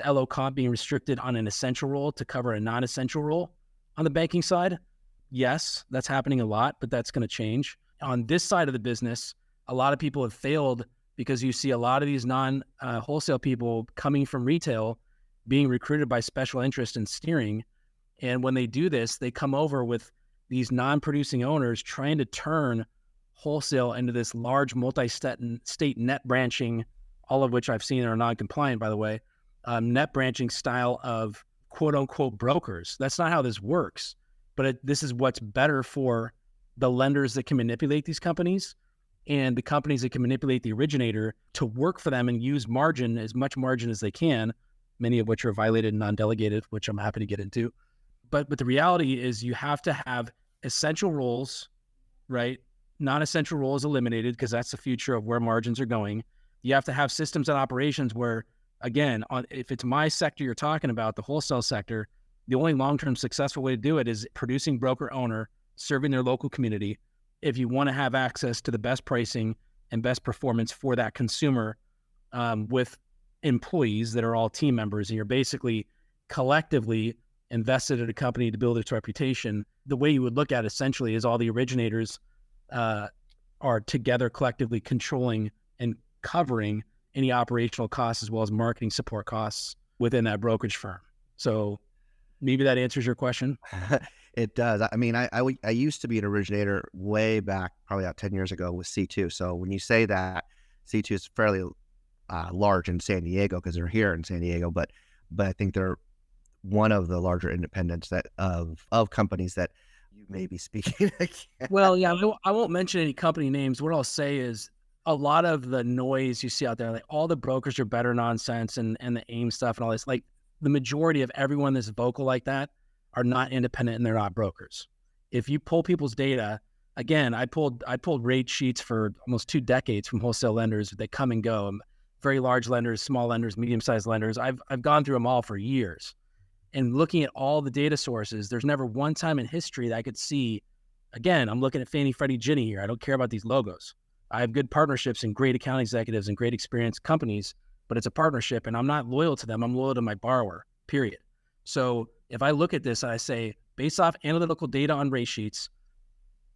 LO comp being restricted on an essential role to cover a non-essential role on the banking side? Yes, that's happening a lot, but that's going to change. On this side of the business, a lot of people have failed because you see a lot of these non-wholesale people coming from retail being recruited by special interest in steering. And when they do this, they come over with these non-producing owners trying to turn wholesale into this large multi-state net branching, all of which I've seen are non-compliant, by the way, net branching style of quote unquote brokers. That's not how this works, but this is what's better for the lenders that can manipulate these companies and the companies that can manipulate the originator to work for them and use margin, as much margin as they can, many of which are violated and non-delegated, which I'm happy to get into. But the reality is you have to have essential roles, right? Non-essential roles eliminated, because that's the future of where margins are going. You have to have systems and operations where, again, if it's my sector you're talking about, the wholesale sector, the only long-term successful way to do it is producing broker owner, serving their local community. If you want to have access to the best pricing and best performance for that consumer, with employees that are all team members, and you're basically collectively invested in a company to build its reputation, the way you would look at it essentially is all the originators are together collectively controlling and covering any operational costs as well as marketing support costs within that brokerage firm. So maybe that answers your question. It does. I mean, I used to be an originator way back, probably about 10 years ago with C2. So when you say that, C2 is fairly large in San Diego because they're here in San Diego, but I think they're one of the larger independents that of companies that you may be speaking against. Well, yeah, I won't mention any company names. What I'll say is a lot of the noise you see out there, like all the brokers are better nonsense and the AIM stuff and all this, like the majority of everyone that's vocal like that are not independent and they're not brokers. If you pull people's data, again, I pulled rate sheets for almost 2 decades from wholesale lenders. They come and go. Very large lenders, small lenders, medium-sized lenders. I've gone through them all for years. And looking at all the data sources, there's never one time in history that I could see, again, I'm looking at Fannie, Freddie, Ginnie here. I don't care about these logos. I have good partnerships and great account executives and great experienced companies, but it's a partnership and I'm not loyal to them. I'm loyal to my borrower, period. So if I look at this and I say, based off analytical data on rate sheets,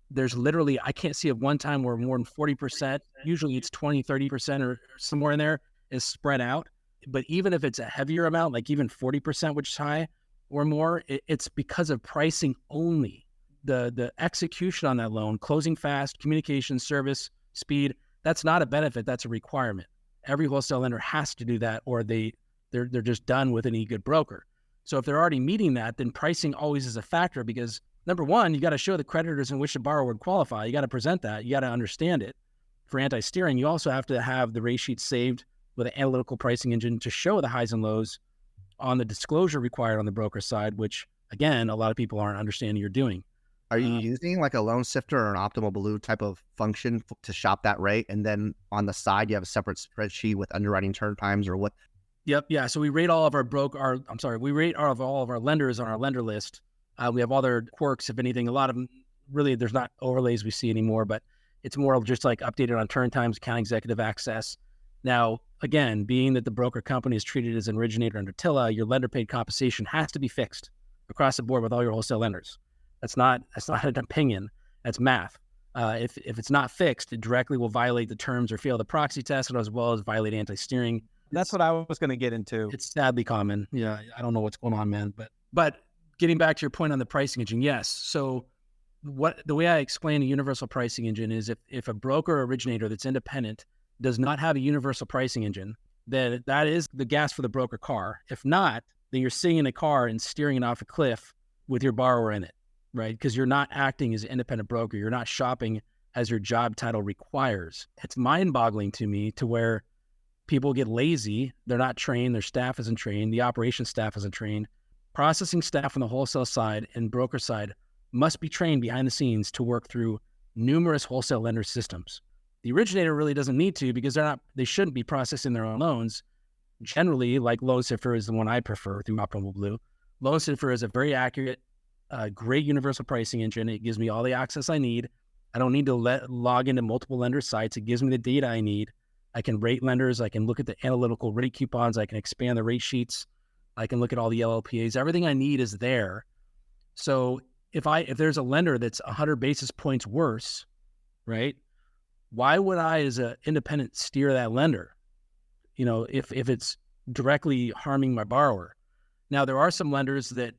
there's literally, I can't see of one time where more than 40%, usually it's 20, 30% or somewhere in there, is spread out. But even if it's a heavier amount, like even 40%, which is high or more, it's because of pricing only. The execution on that loan, closing fast, communication, service, speed, that's not a benefit, that's a requirement. Every wholesale lender has to do that or they're just done with any good broker. So if they're already meeting that, then pricing always is a factor because number one, you got to show the creditors in which the borrower would qualify. You got to present that. You got to understand it. For anti-steering, you also have to have the rate sheet saved with an analytical pricing engine to show the highs and lows on the disclosure required on the broker side, which, again, a lot of people aren't understanding you're doing. Are you using like a loan sifter or an optimal blue type of function to shop that rate? And then on the side, you have a separate spreadsheet with underwriting turn times or what? Yep. Yeah. So we rate all of we rate all of our lenders on our lender list. We have all their quirks, if anything. A lot of them, really, there's not overlays we see anymore, but it's more of just like updated on turn times, account executive access. Now, again, being that the broker company is treated as an originator under TILA, your lender paid compensation has to be fixed across the board with all your wholesale lenders. That's not an opinion. That's math. If it's not fixed, it directly will violate the terms or fail the proxy test, as well as violate anti-steering. That's what I was going to get into. It's sadly common. Yeah, I don't know what's going on, man. But getting back to your point on the pricing engine, yes. So the way I explain a universal pricing engine is if a broker or originator that's independent does not have a universal pricing engine, then that is the gas for the broker car. If not, then you're sitting in a car and steering it off a cliff with your borrower in it, right? Because you're not acting as an independent broker. You're not shopping as your job title requires. It's mind-boggling to me to where people get lazy. They're not trained. Their staff isn't trained. The operations staff isn't trained. Processing staff on the wholesale side and broker side must be trained behind the scenes to work through numerous wholesale lender systems. The originator really doesn't need to because they shouldn't be processing their own loans. Generally, like LoanSifter is the one I prefer through Optimal Blue. LoanSifter is a very accurate, great universal pricing engine. It gives me all the access I need. I don't need to log into multiple lender sites. It gives me the data I need. I can rate lenders. I can look at the analytical rate coupons. I can expand the rate sheets. I can look at all the LLPAs. Everything I need is there. So if there's a lender that's 100 basis points worse, right? Why would I, as an independent, steer that lender? If it's directly harming my borrower. Now, there are some lenders that,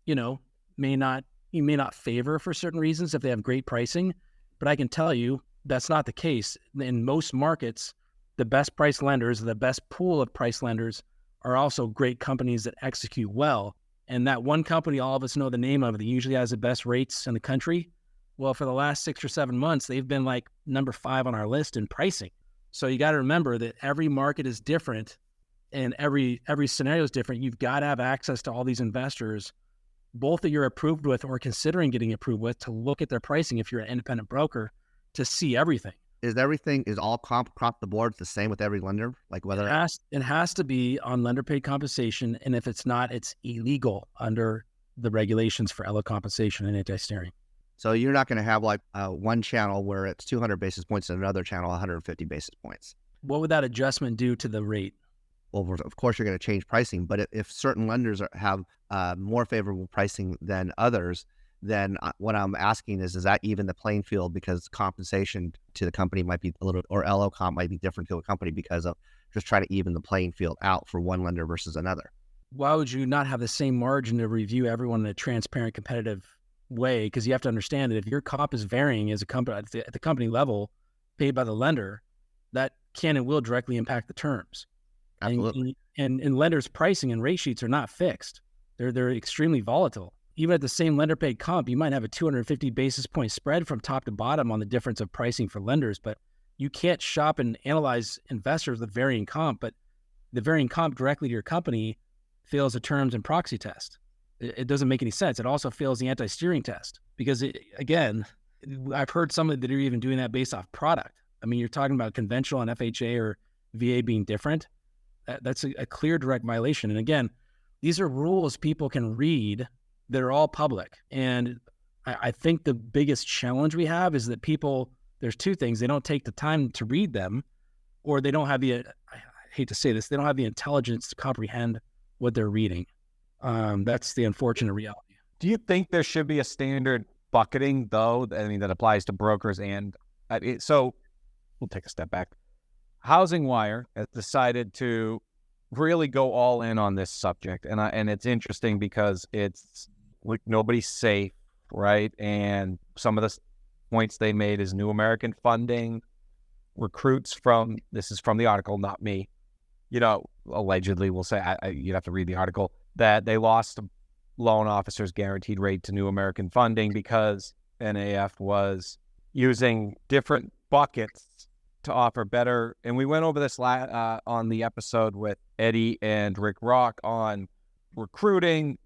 you may not favor for certain reasons if they have great pricing, but I can tell you that's not the case. In most markets, the best price lenders, the best pool of price lenders are also great companies that execute well. And that one company all of us know the name of that usually has the best rates in the country. Well, for the last 6 or 7 months, they've been like number 5 on our list in pricing. So you got to remember that every market is different and every scenario is different. You've got to have access to all these investors, both that you're approved with or considering getting approved with, to look at their pricing if you're an independent broker, to see everything. Is all comp across the board the same with every lender? Like whether it has to be on lender paid compensation, and if it's not, it's illegal under the regulations for LO compensation and anti-steering. So you're not going to have like one channel where it's 200 basis points and another channel 150 basis points. What would that adjustment do to the rate? Well, of course, you're going to change pricing, but if certain lenders have more favorable pricing than others, then what I'm asking is that even the playing field? Because compensation to the company might be a little, or LO comp might be different to a company because of just trying to even the playing field out for one lender versus another. Why would you not have the same margin to review everyone in a transparent, competitive way? Because you have to understand that if your comp is varying as a company at the company level, paid by the lender, that can and will directly impact the terms. Absolutely. And lenders' pricing and rate sheets are not fixed. They're extremely volatile. Even at the same lender paid comp, you might have a 250 basis point spread from top to bottom on the difference of pricing for lenders, but you can't shop and analyze investors with varying comp, but the varying comp directly to your company fails the terms and proxy test. It doesn't make any sense. It also fails the anti-steering test because, again, I've heard some that are even doing that based off product. I mean, you're talking about conventional and FHA or VA being different. That's a clear direct violation. And again, these are rules people can read that are all public. And I think the biggest challenge we have is that there's two things. They don't take the time to read them, or they don't have I hate to say this, they don't have the intelligence to comprehend what they're reading. That's the unfortunate reality. Do you think there should be a standard bucketing, though? I mean, that applies to brokers and so we'll take a step back. Housing Wire has decided to really go all in on this subject, and it's interesting because it's like nobody's safe, right? And some of the points they made is New American Funding, recruits this is from the article, not me, allegedly, we'll say, you'd have to read the article, that they lost a loan officer's guaranteed rate to New American Funding because NAF was using different buckets to offer better. And we went over this on the episode with Eddie and Rick Rock on recruiting.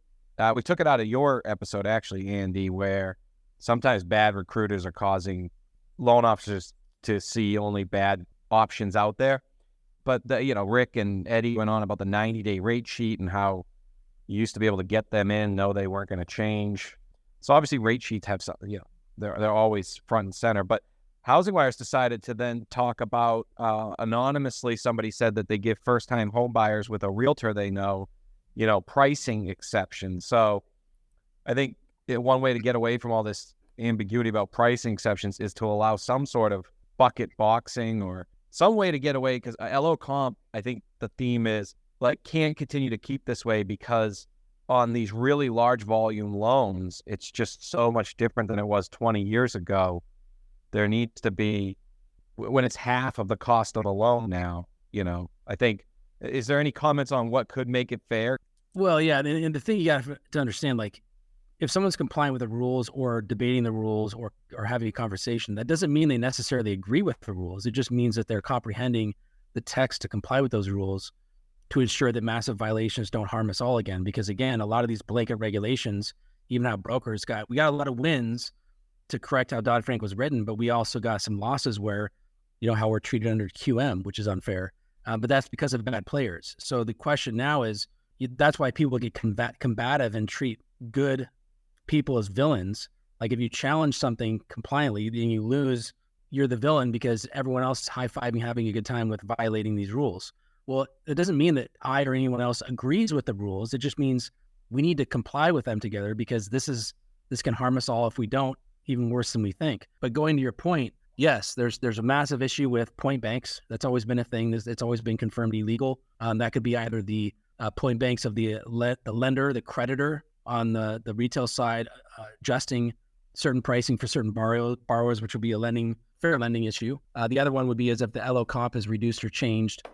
We took it out of your episode, actually, Andy, where sometimes bad recruiters are causing loan officers to see only bad options out there. But, Rick and Eddie went on about the 90-day rate sheet and how you used to be able to get them in, know they weren't going to change. So obviously rate sheets have some, they're always front and center. But Housing Wire's decided to then talk about, anonymously, somebody said that they give first-time home buyers with a realtor they know, pricing exceptions. So I think one way to get away from all this ambiguity about pricing exceptions is to allow some sort of bucket boxing or some way to get away, because LO comp, I think the theme is, can't continue to keep this way because on these really large volume loans, it's just so much different than it was 20 years ago. There needs to be, when it's half of the cost of the loan now, I think, is there any comments on what could make it fair? Well, yeah. And the thing you got to understand, if someone's complying with the rules or debating the rules or having a conversation, that doesn't mean they necessarily agree with the rules. It just means that they're comprehending the text to comply with those rules to ensure that massive violations don't harm us all again. Because again, a lot of these blanket regulations, even how brokers we got a lot of wins to correct how Dodd-Frank was written, but we also got some losses where, how we're treated under QM, which is unfair. But that's because of bad players. So the question now is, that's why people get combative and treat good people as villains. Like if you challenge something compliantly, then you lose, you're the villain because everyone else is high-fiving, having a good time with violating these rules. Well, it doesn't mean that I or anyone else agrees with the rules. It just means we need to comply with them together because this can harm us all if we don't, even worse than we think. But going to your point, yes, there's a massive issue with point banks. That's always been a thing. It's always been confirmed illegal. That could be either the point banks of the lender, the creditor on the retail side, adjusting certain pricing for certain borrowers, which would be a fair lending issue. The other one would be as if the LO comp is reduced or changed,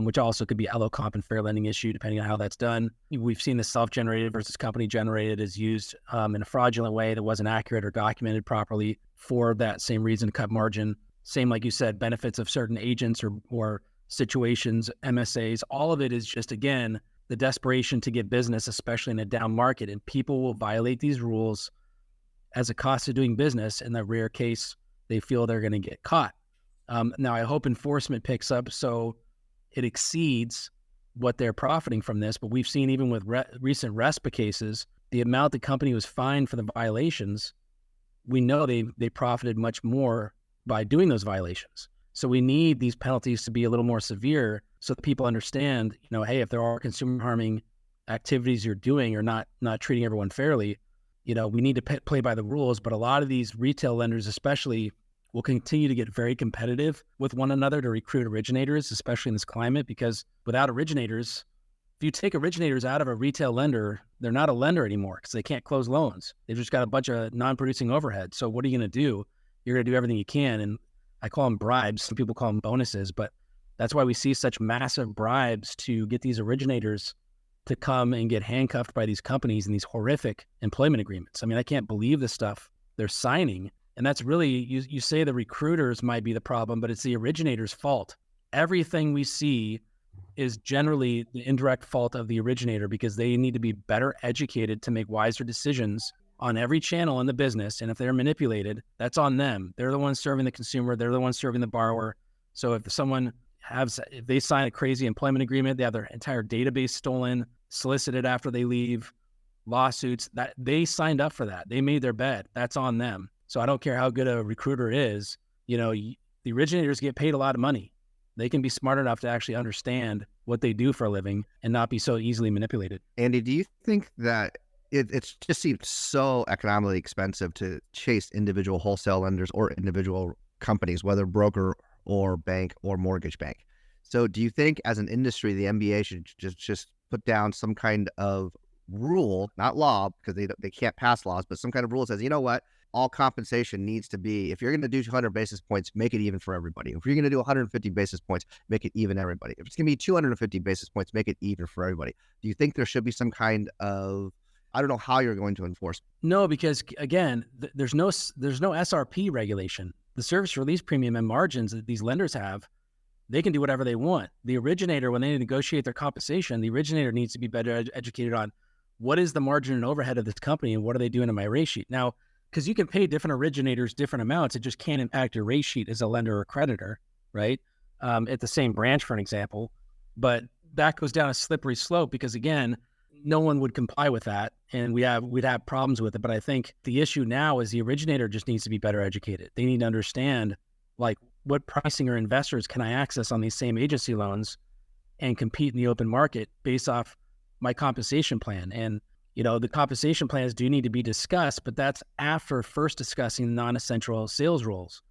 which also could be LO comp and fair lending issue, depending on how that's done. We've seen the self-generated versus company-generated is used in a fraudulent way that wasn't accurate or documented properly for that same reason to cut margin. Same, like you said, benefits of certain agents or situations, MSAs, all of it is just, again, the desperation to get business, especially in a down market. And people will violate these rules as a cost of doing business. In that rare case, they feel they're going to get caught. Now, I hope enforcement picks up so it exceeds what they're profiting from this. But we've seen even with recent RESPA cases, the amount the company was fined for the violations, we know they profited much more by doing those violations. So we need these penalties to be a little more severe so that people understand, hey, if there are consumer harming activities you're doing or not treating everyone fairly, we need to play by the rules. But a lot of these retail lenders especially will continue to get very competitive with one another to recruit originators, especially in this climate, because without originators, if you take originators out of a retail lender, they're not a lender anymore because they can't close loans. They've just got a bunch of non-producing overhead. So what are you going to do? You're going to do everything you can. And I call them bribes. Some people call them bonuses, but that's why we see such massive bribes to get these originators to come and get handcuffed by these companies and these horrific employment agreements. I mean, I can't believe the stuff they're signing. And that's really, you say the recruiters might be the problem, but it's the originator's fault. Everything we see is generally the indirect fault of the originator because they need to be better educated to make wiser decisions on every channel in the business. And if they're manipulated, that's on them. They're the ones serving the consumer. They're the ones serving the borrower. So if if they sign a crazy employment agreement, they have their entire database stolen, solicited after they leave, lawsuits, that they signed up for that. They made their bed. That's on them. So I don't care how good a recruiter is, the originators get paid a lot of money. They can be smart enough to actually understand what they do for a living and not be so easily manipulated. Andy, do you think that it just seems so economically expensive to chase individual wholesale lenders or individual companies, whether broker or bank or mortgage bank? So do you think as an industry, the MBA should just put down some kind of rule, not law, because they can't pass laws, but some kind of rule that says, you know what? All compensation needs to be, if you're going to do 200 basis points, make it even for everybody. If you're going to do 150 basis points, make it even everybody. If it's going to be 250 basis points, make it even for everybody. Do you think there should be some kind of, I don't know how you're going to enforce? No, because again, there's no SRP regulation. The service release premium and margins that these lenders have, they can do whatever they want. The originator, when they negotiate their compensation, the originator needs to be better educated on what is the margin and overhead of this company and what are they doing in my rate sheet. Now, because you can pay different originators different amounts, it just can't impact your rate sheet as a lender or creditor, right? At the same branch, for an example. But that goes down a slippery slope because, again, no one would comply with that, and we'd have problems with it. But I think the issue now is the originator just needs to be better educated. They need to understand, like, what pricing or investors can I access on these same agency loans and compete in the open market based off my compensation plan. And the compensation plans do need to be discussed, but that's after first discussing non-essential sales roles,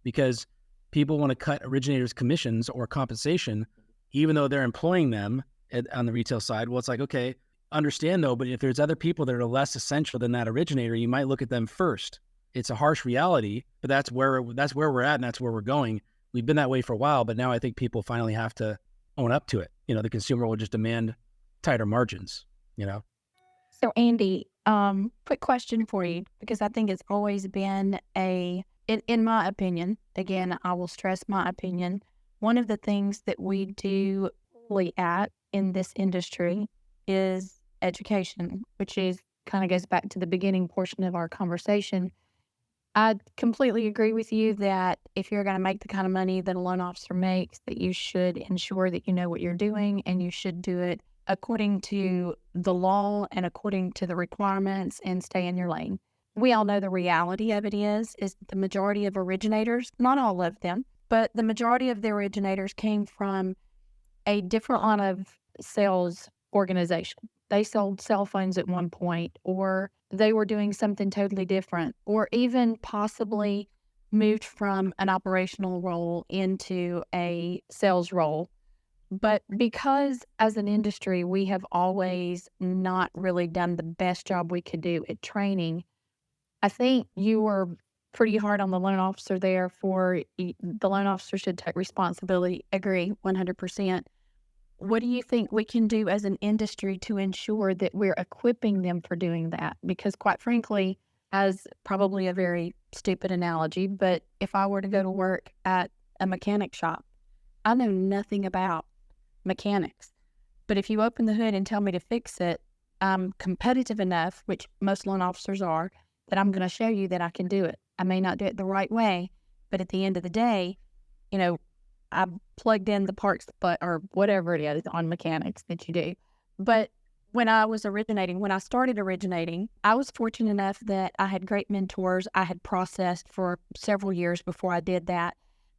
because people want to cut originators' commissions or compensation, even though they're employing them on the retail side. Well, it's like, okay, understand though, but if there's other people that are less essential than that originator, you might look at them first. It's a harsh reality, but that's where we're at and that's where we're going. We've been that way for a while, but now I think people finally have to own up to it. The consumer will just demand tighter margins, So, Andy, quick question for you, because I think it's always been in my opinion, again, I will stress my opinion, one of the things that we do poorly at in this industry is education, which is kind of goes back to the beginning portion of our conversation. I completely agree with you that if you're going to make the kind of money that a loan officer makes, that you should ensure that you know what you're doing and you should do it according to the law and according to the requirements and stay in your lane. We all know the reality of it is the majority of originators, not all of them, but the majority of the originators came from a different line of sales organization. They sold cell phones at one point, or they were doing something totally different, or even possibly moved from an operational role into a sales role. But because as an industry, we have always not really done the best job we could do at training, I think you were pretty hard on the loan officer there for the loan officer should take responsibility. Agree 100%. What do you think we can do as an industry to ensure that we're equipping them for doing that? Because quite frankly, as probably a very stupid analogy, but if I were to go to work at a mechanic shop, I know nothing about mechanics. But if you open the hood and tell me to fix it, I'm competitive enough, which most loan officers are, that I'm going to show you that I can do it. I may not do it the right way, but at the end of the day, you know, I plugged in the parts, or whatever it is on mechanics that you do. But when I started originating, I was fortunate enough that I had great mentors. I had processed for several years before I did that.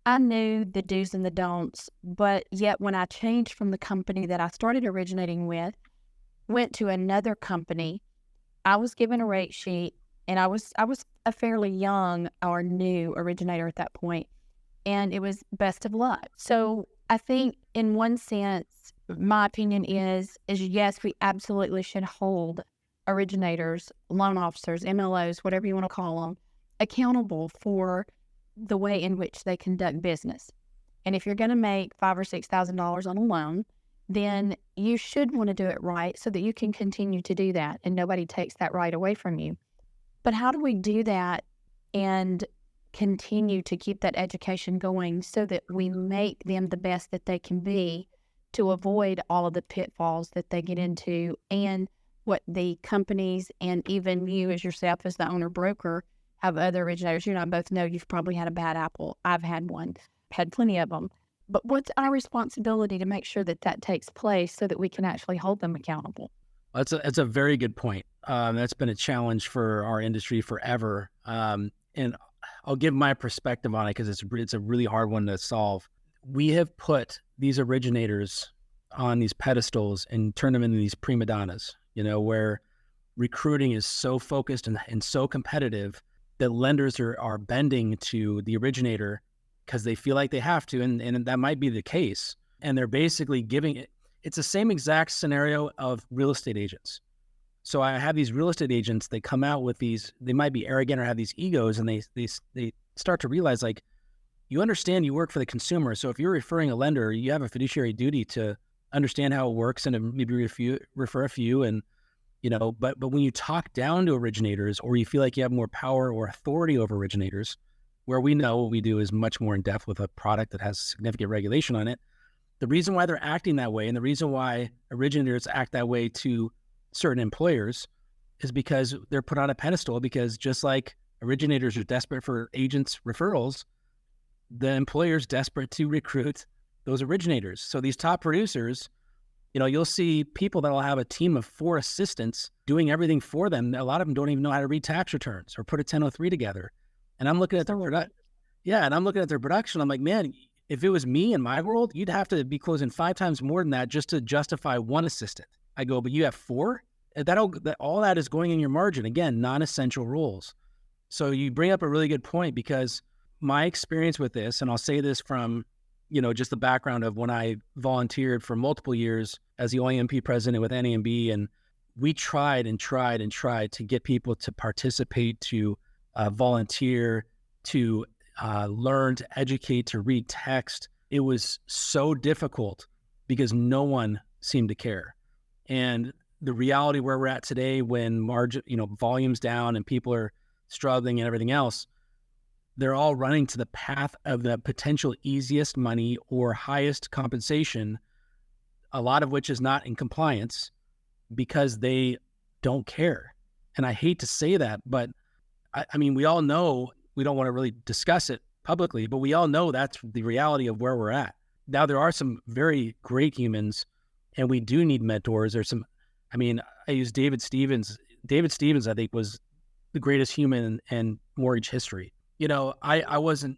I knew the do's and the don'ts, but yet when I changed from the company that I started originating with, went to another company, I was given a rate sheet, and I was a fairly young or new originator at that point. And it was best of luck. So I think in one sense, my opinion is yes, we absolutely should hold originators, loan officers, MLOs, whatever you want to call them, accountable for the way in which they conduct business. And if you're going to make $5,000 or $6,000 on a loan, then you should want to do it right so that you can continue to do that and nobody takes that right away from you. But how do we do that and continue to keep that education going so that we make them the best that they can be to avoid all of the pitfalls that they get into and what the companies and even you as yourself as the owner broker have other originators. You and I both know you've probably had a bad apple. I've had one, had plenty of them. But what's our responsibility to make sure that that takes place so that we can actually hold them accountable? That's a very good point. That's been a challenge for our industry forever. And I'll give my perspective on it because it's a really hard one to solve. We have put these originators on these pedestals and turned them into these prima donnas, where recruiting is so focused and so competitive that lenders are bending to the originator because they feel like they have to, and that might be the case. And they're basically giving it. It's the same exact scenario of real estate agents. So I have these real estate agents, they come out with these, they might be arrogant or have these egos, and they start to realize, like, you understand you work for the consumer. So if you're referring a lender, you have a fiduciary duty to understand how it works and to maybe refer a few. And, but when you talk down to originators or you feel like you have more power or authority over originators, where we know what we do is much more in depth with a product that has significant regulation on it. The reason why they're acting that way and the reason why originators act that way to certain employers is because they're put on a pedestal, because just like originators are desperate for agents referrals, the employer's desperate to recruit those originators. So these top producers, you'll see people that will have a team of 4 assistants doing everything for them. A lot of them don't even know how to read tax returns or put a 1003 together. And I'm looking at their production. I'm like, man, if it was me in my world, you'd have to be closing 5 times more than that just to justify 1 assistant. I go, but you have 4? All that is going in your margin. Again, non-essential roles. So you bring up a really good point, because my experience with this, and I'll say this from, just the background of when I volunteered for multiple years as the OIMP president with NAMB, and we tried to get people to participate, to volunteer, to learn, to educate, to read text. It was so difficult because no one seemed to care. And the reality where we're at today, when volume's down and people are struggling and everything else, they're all running to the path of the potential easiest money or highest compensation, a lot of which is not in compliance because they don't care. And I hate to say that, but I mean, we all know, we don't want to really discuss it publicly, but we all know that's the reality of where we're at. Now, there are some very great humans, and we do need mentors. I use David Stevens. David Stevens, I think, was the greatest human in mortgage history. I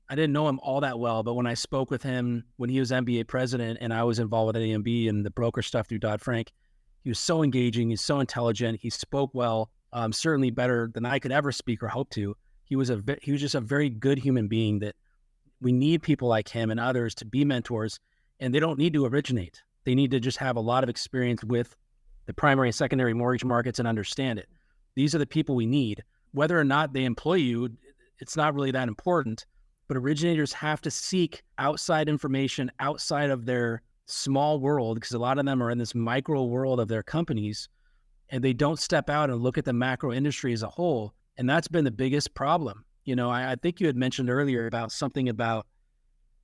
didn't know him all that well, but when I spoke with him when he was MBA president and I was involved with AMB and the broker stuff through Dodd-Frank, he was so engaging. He's so intelligent. He spoke well, certainly better than I could ever speak or hope to. He was just a very good human being that we need people like him and others to be mentors, and they don't need to originate. They need to just have a lot of experience with the primary and secondary mortgage markets and understand it. These are the people we need. Whether or not they employ you, it's not really that important, but originators have to seek outside information outside of their small world, because a lot of them are in this micro world of their companies, and they don't step out and look at the macro industry as a whole. And that's been the biggest problem. I think you had mentioned earlier about something about,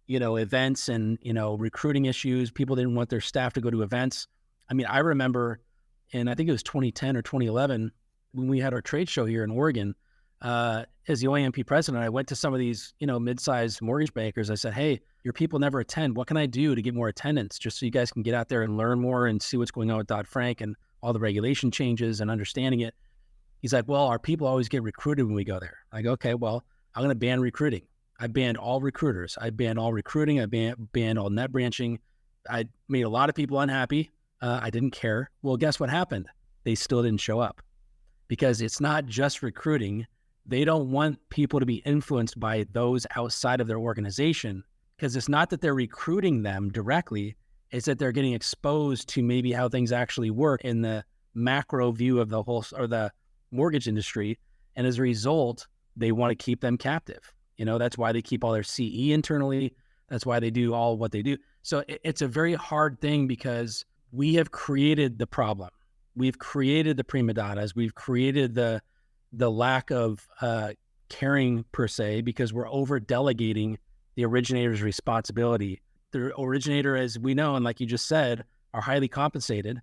events and, recruiting issues. People didn't want their staff to go to events. I mean, I remember in, I think it was 2010 or 2011, when we had our trade show here in Oregon, as the OAMP president, I went to some of these, mid-sized mortgage bankers. I said, hey, your people never attend. What can I do to get more attendance, just so you guys can get out there and learn more and see what's going on with Dodd-Frank and all the regulation changes and understanding it? He's like, well, our people always get recruited when we go there. I go, okay, well, I'm going to ban recruiting. I banned all recruiters. I banned all recruiting. I banned all net branching. I made a lot of people unhappy. I didn't care. Well, guess what happened? They still didn't show up, because it's not just recruiting. They don't want people to be influenced by those outside of their organization, because it's not that they're recruiting them directly. It's that they're getting exposed to maybe how things actually work in the macro view of the whole, or the mortgage industry. And as a result, they want to keep them captive. That's why they keep all their CE internally. That's why they do all what they do. So it's a very hard thing, because we have created the problem. We've created the prima donnas. We've created the lack of caring, per se, because we're over delegating the originator's responsibility. The originator, as we know, and like you just said, are highly compensated.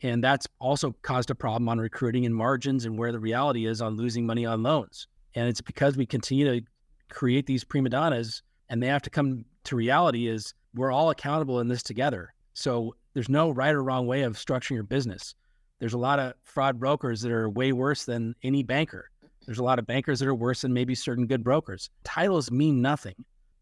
And that's also caused a problem on recruiting and margins, and where the reality is on losing money on loans. And it's because we continue to create these prima donnas, and they have to come to reality is we're all accountable in this together. So there's no right or wrong way of structuring your business. There's a lot of fraud brokers that are way worse than any banker. There's a lot of bankers that are worse than maybe certain good brokers. Titles mean nothing,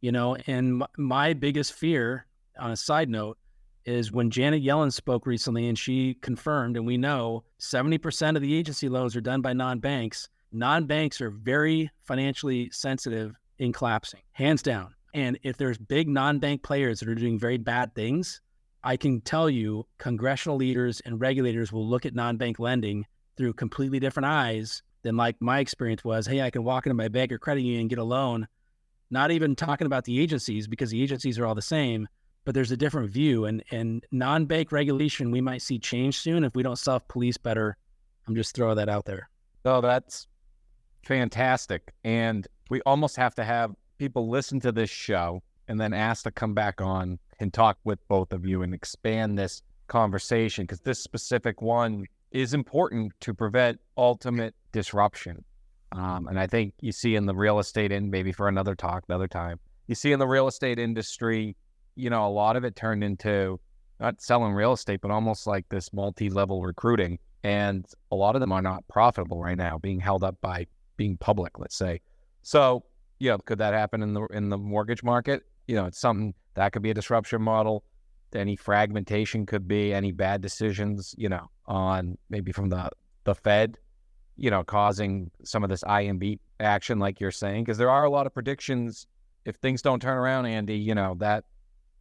and my biggest fear, on a side note, is when Janet Yellen spoke recently, and she confirmed, and we know 70% of the agency loans are done by non-banks. Non-banks are very financially sensitive in collapsing, hands down. And if there's big non-bank players that are doing very bad things, I can tell you congressional leaders and regulators will look at non-bank lending through completely different eyes than like my experience was. Hey, I can walk into my bank or credit union and get a loan. Not even talking about the agencies, because the agencies are all the same, but there's a different view. And non-bank regulation, we might see change soon if we don't self-police better. I'm just throwing that out there. Oh, that's fantastic. And we almost have to have people listen to this show and then ask to come back on and talk with both of you and expand this conversation, because this specific one is important to prevent ultimate disruption. And I think you see in the real estate, and maybe for another talk, another time, you see in the real estate industry, a lot of it turned into not selling real estate, but almost like this multi-level recruiting. And a lot of them are not profitable right now, being held up by being public, let's say. So, could that happen in the mortgage market? It's something that could be a disruption model. Any fragmentation could be, any bad decisions, on maybe from the Fed, causing some of this IMB action, like you're saying, because there are a lot of predictions. If things don't turn around, Andy, that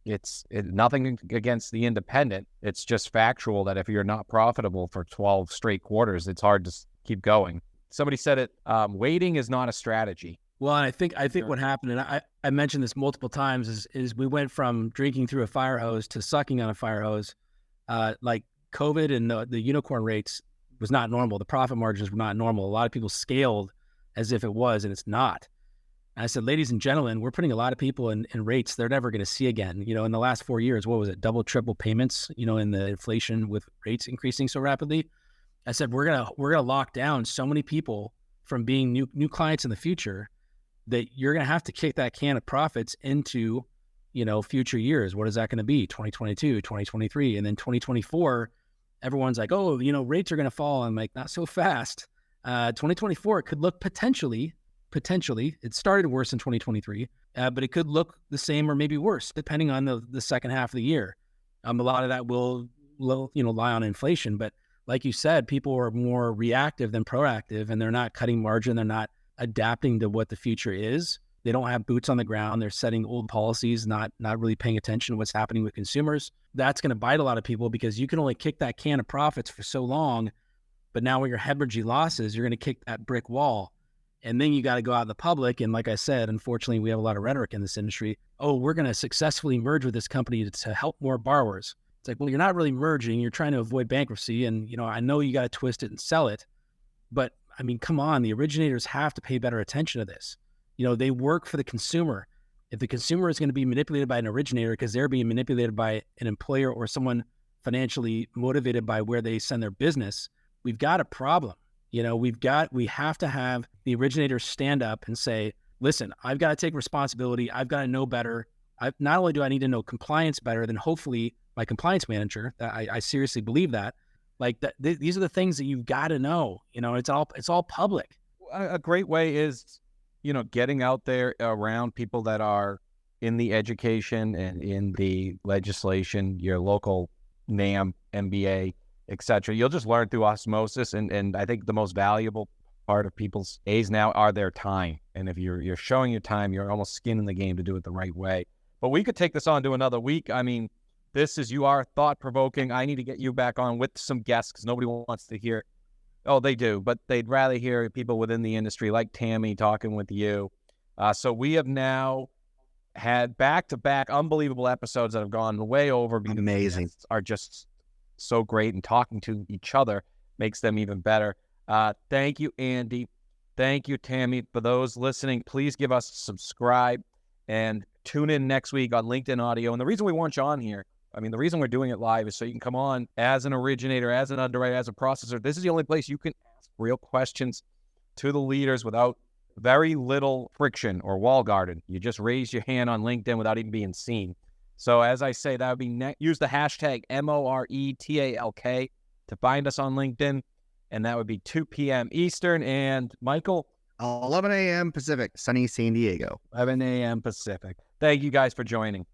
it's nothing against the independent. It's just factual that if you're not profitable for 12 straight quarters, it's hard to keep going. Somebody said it, waiting is not a strategy. Well, and I think what happened, and I mentioned this multiple times, is we went from drinking through a fire hose to sucking on a fire hose. Like COVID and the unicorn rates was not normal. The profit margins were not normal. A lot of people scaled as if it was, and it's not. And I said, ladies and gentlemen, we're putting a lot of people in rates they're never going to see again. You know, in the last 4 years, what was it? Double, triple payments, you know, in the inflation with rates increasing so rapidly. I said, we're gonna lock down so many people from being new clients in the future that you're going to have to kick that can of profits into, you know, future years. What is that going to be? 2022, 2023, and then 2024, everyone's like, oh, you know, rates are going to fall. I'm like, not so fast. 2024, it could look potentially, it started worse in 2023, but it could look the same or maybe worse, depending on the second half of the year. A lot of that will, you know, lie on inflation, but like you said, people are more reactive than proactive, and they're not cutting margin. They're not adapting to what the future is. They don't have boots on the ground. They're setting old policies, not really paying attention to what's happening with consumers. That's going to bite a lot of people because you can only kick that can of profits for so long. But now when you're hemorrhaging losses, you're going to kick that brick wall. And then you got to go out in the public. And like I said, unfortunately, we have a lot of rhetoric in this industry. Oh, we're going to successfully merge with this company to help more borrowers. It's like, well, you're not really merging. You're trying to avoid bankruptcy. And, you know, I know you got to twist it and sell it. But, I mean, come on, the originators have to pay better attention to this. You know, they work for the consumer. If the consumer is going to be manipulated by an originator because they're being manipulated by an employer or someone financially motivated by where they send their business, we've got a problem. You know, we have to have the originators stand up and say, listen, I've got to take responsibility. I've got to know better. Not only do I need to know compliance better than hopefully my compliance manager, I seriously believe that, like that, these are the things that you've got to know. You know, it's all public. A great way is, you know, getting out there around people that are in the education and in the legislation, your local NAM, MBA, etc. You'll just learn through osmosis. And I think the most valuable part of people's days now are their time. And if you're showing your time, you're almost skin in the game to do it the right way. But we could take this on to another week. I mean, you are thought-provoking. I need to get you back on with some guests because nobody wants to hear. Oh, they do, but they'd rather hear people within the industry like Tammie talking with you. So we have now had back-to-back unbelievable episodes that have gone way over. Amazing. Are just so great, and talking to each other makes them even better. Thank you, Andy. Thank you, Tammie. For those listening, please give us a subscribe and tune in next week on LinkedIn Audio. And the reason we want you on here, I mean, the reason we're doing it live is so you can come on as an originator, as an underwriter, as a processor. This is the only place you can ask real questions to the leaders without very little friction or wall garden. You just raise your hand on LinkedIn without even being seen. So as I say, that would be use the hashtag MoreTalk to find us on LinkedIn. And that would be 2 p.m. Eastern. And Michael? 11 a.m. Pacific, sunny San Diego. 11 a.m. Pacific. Thank you guys for joining.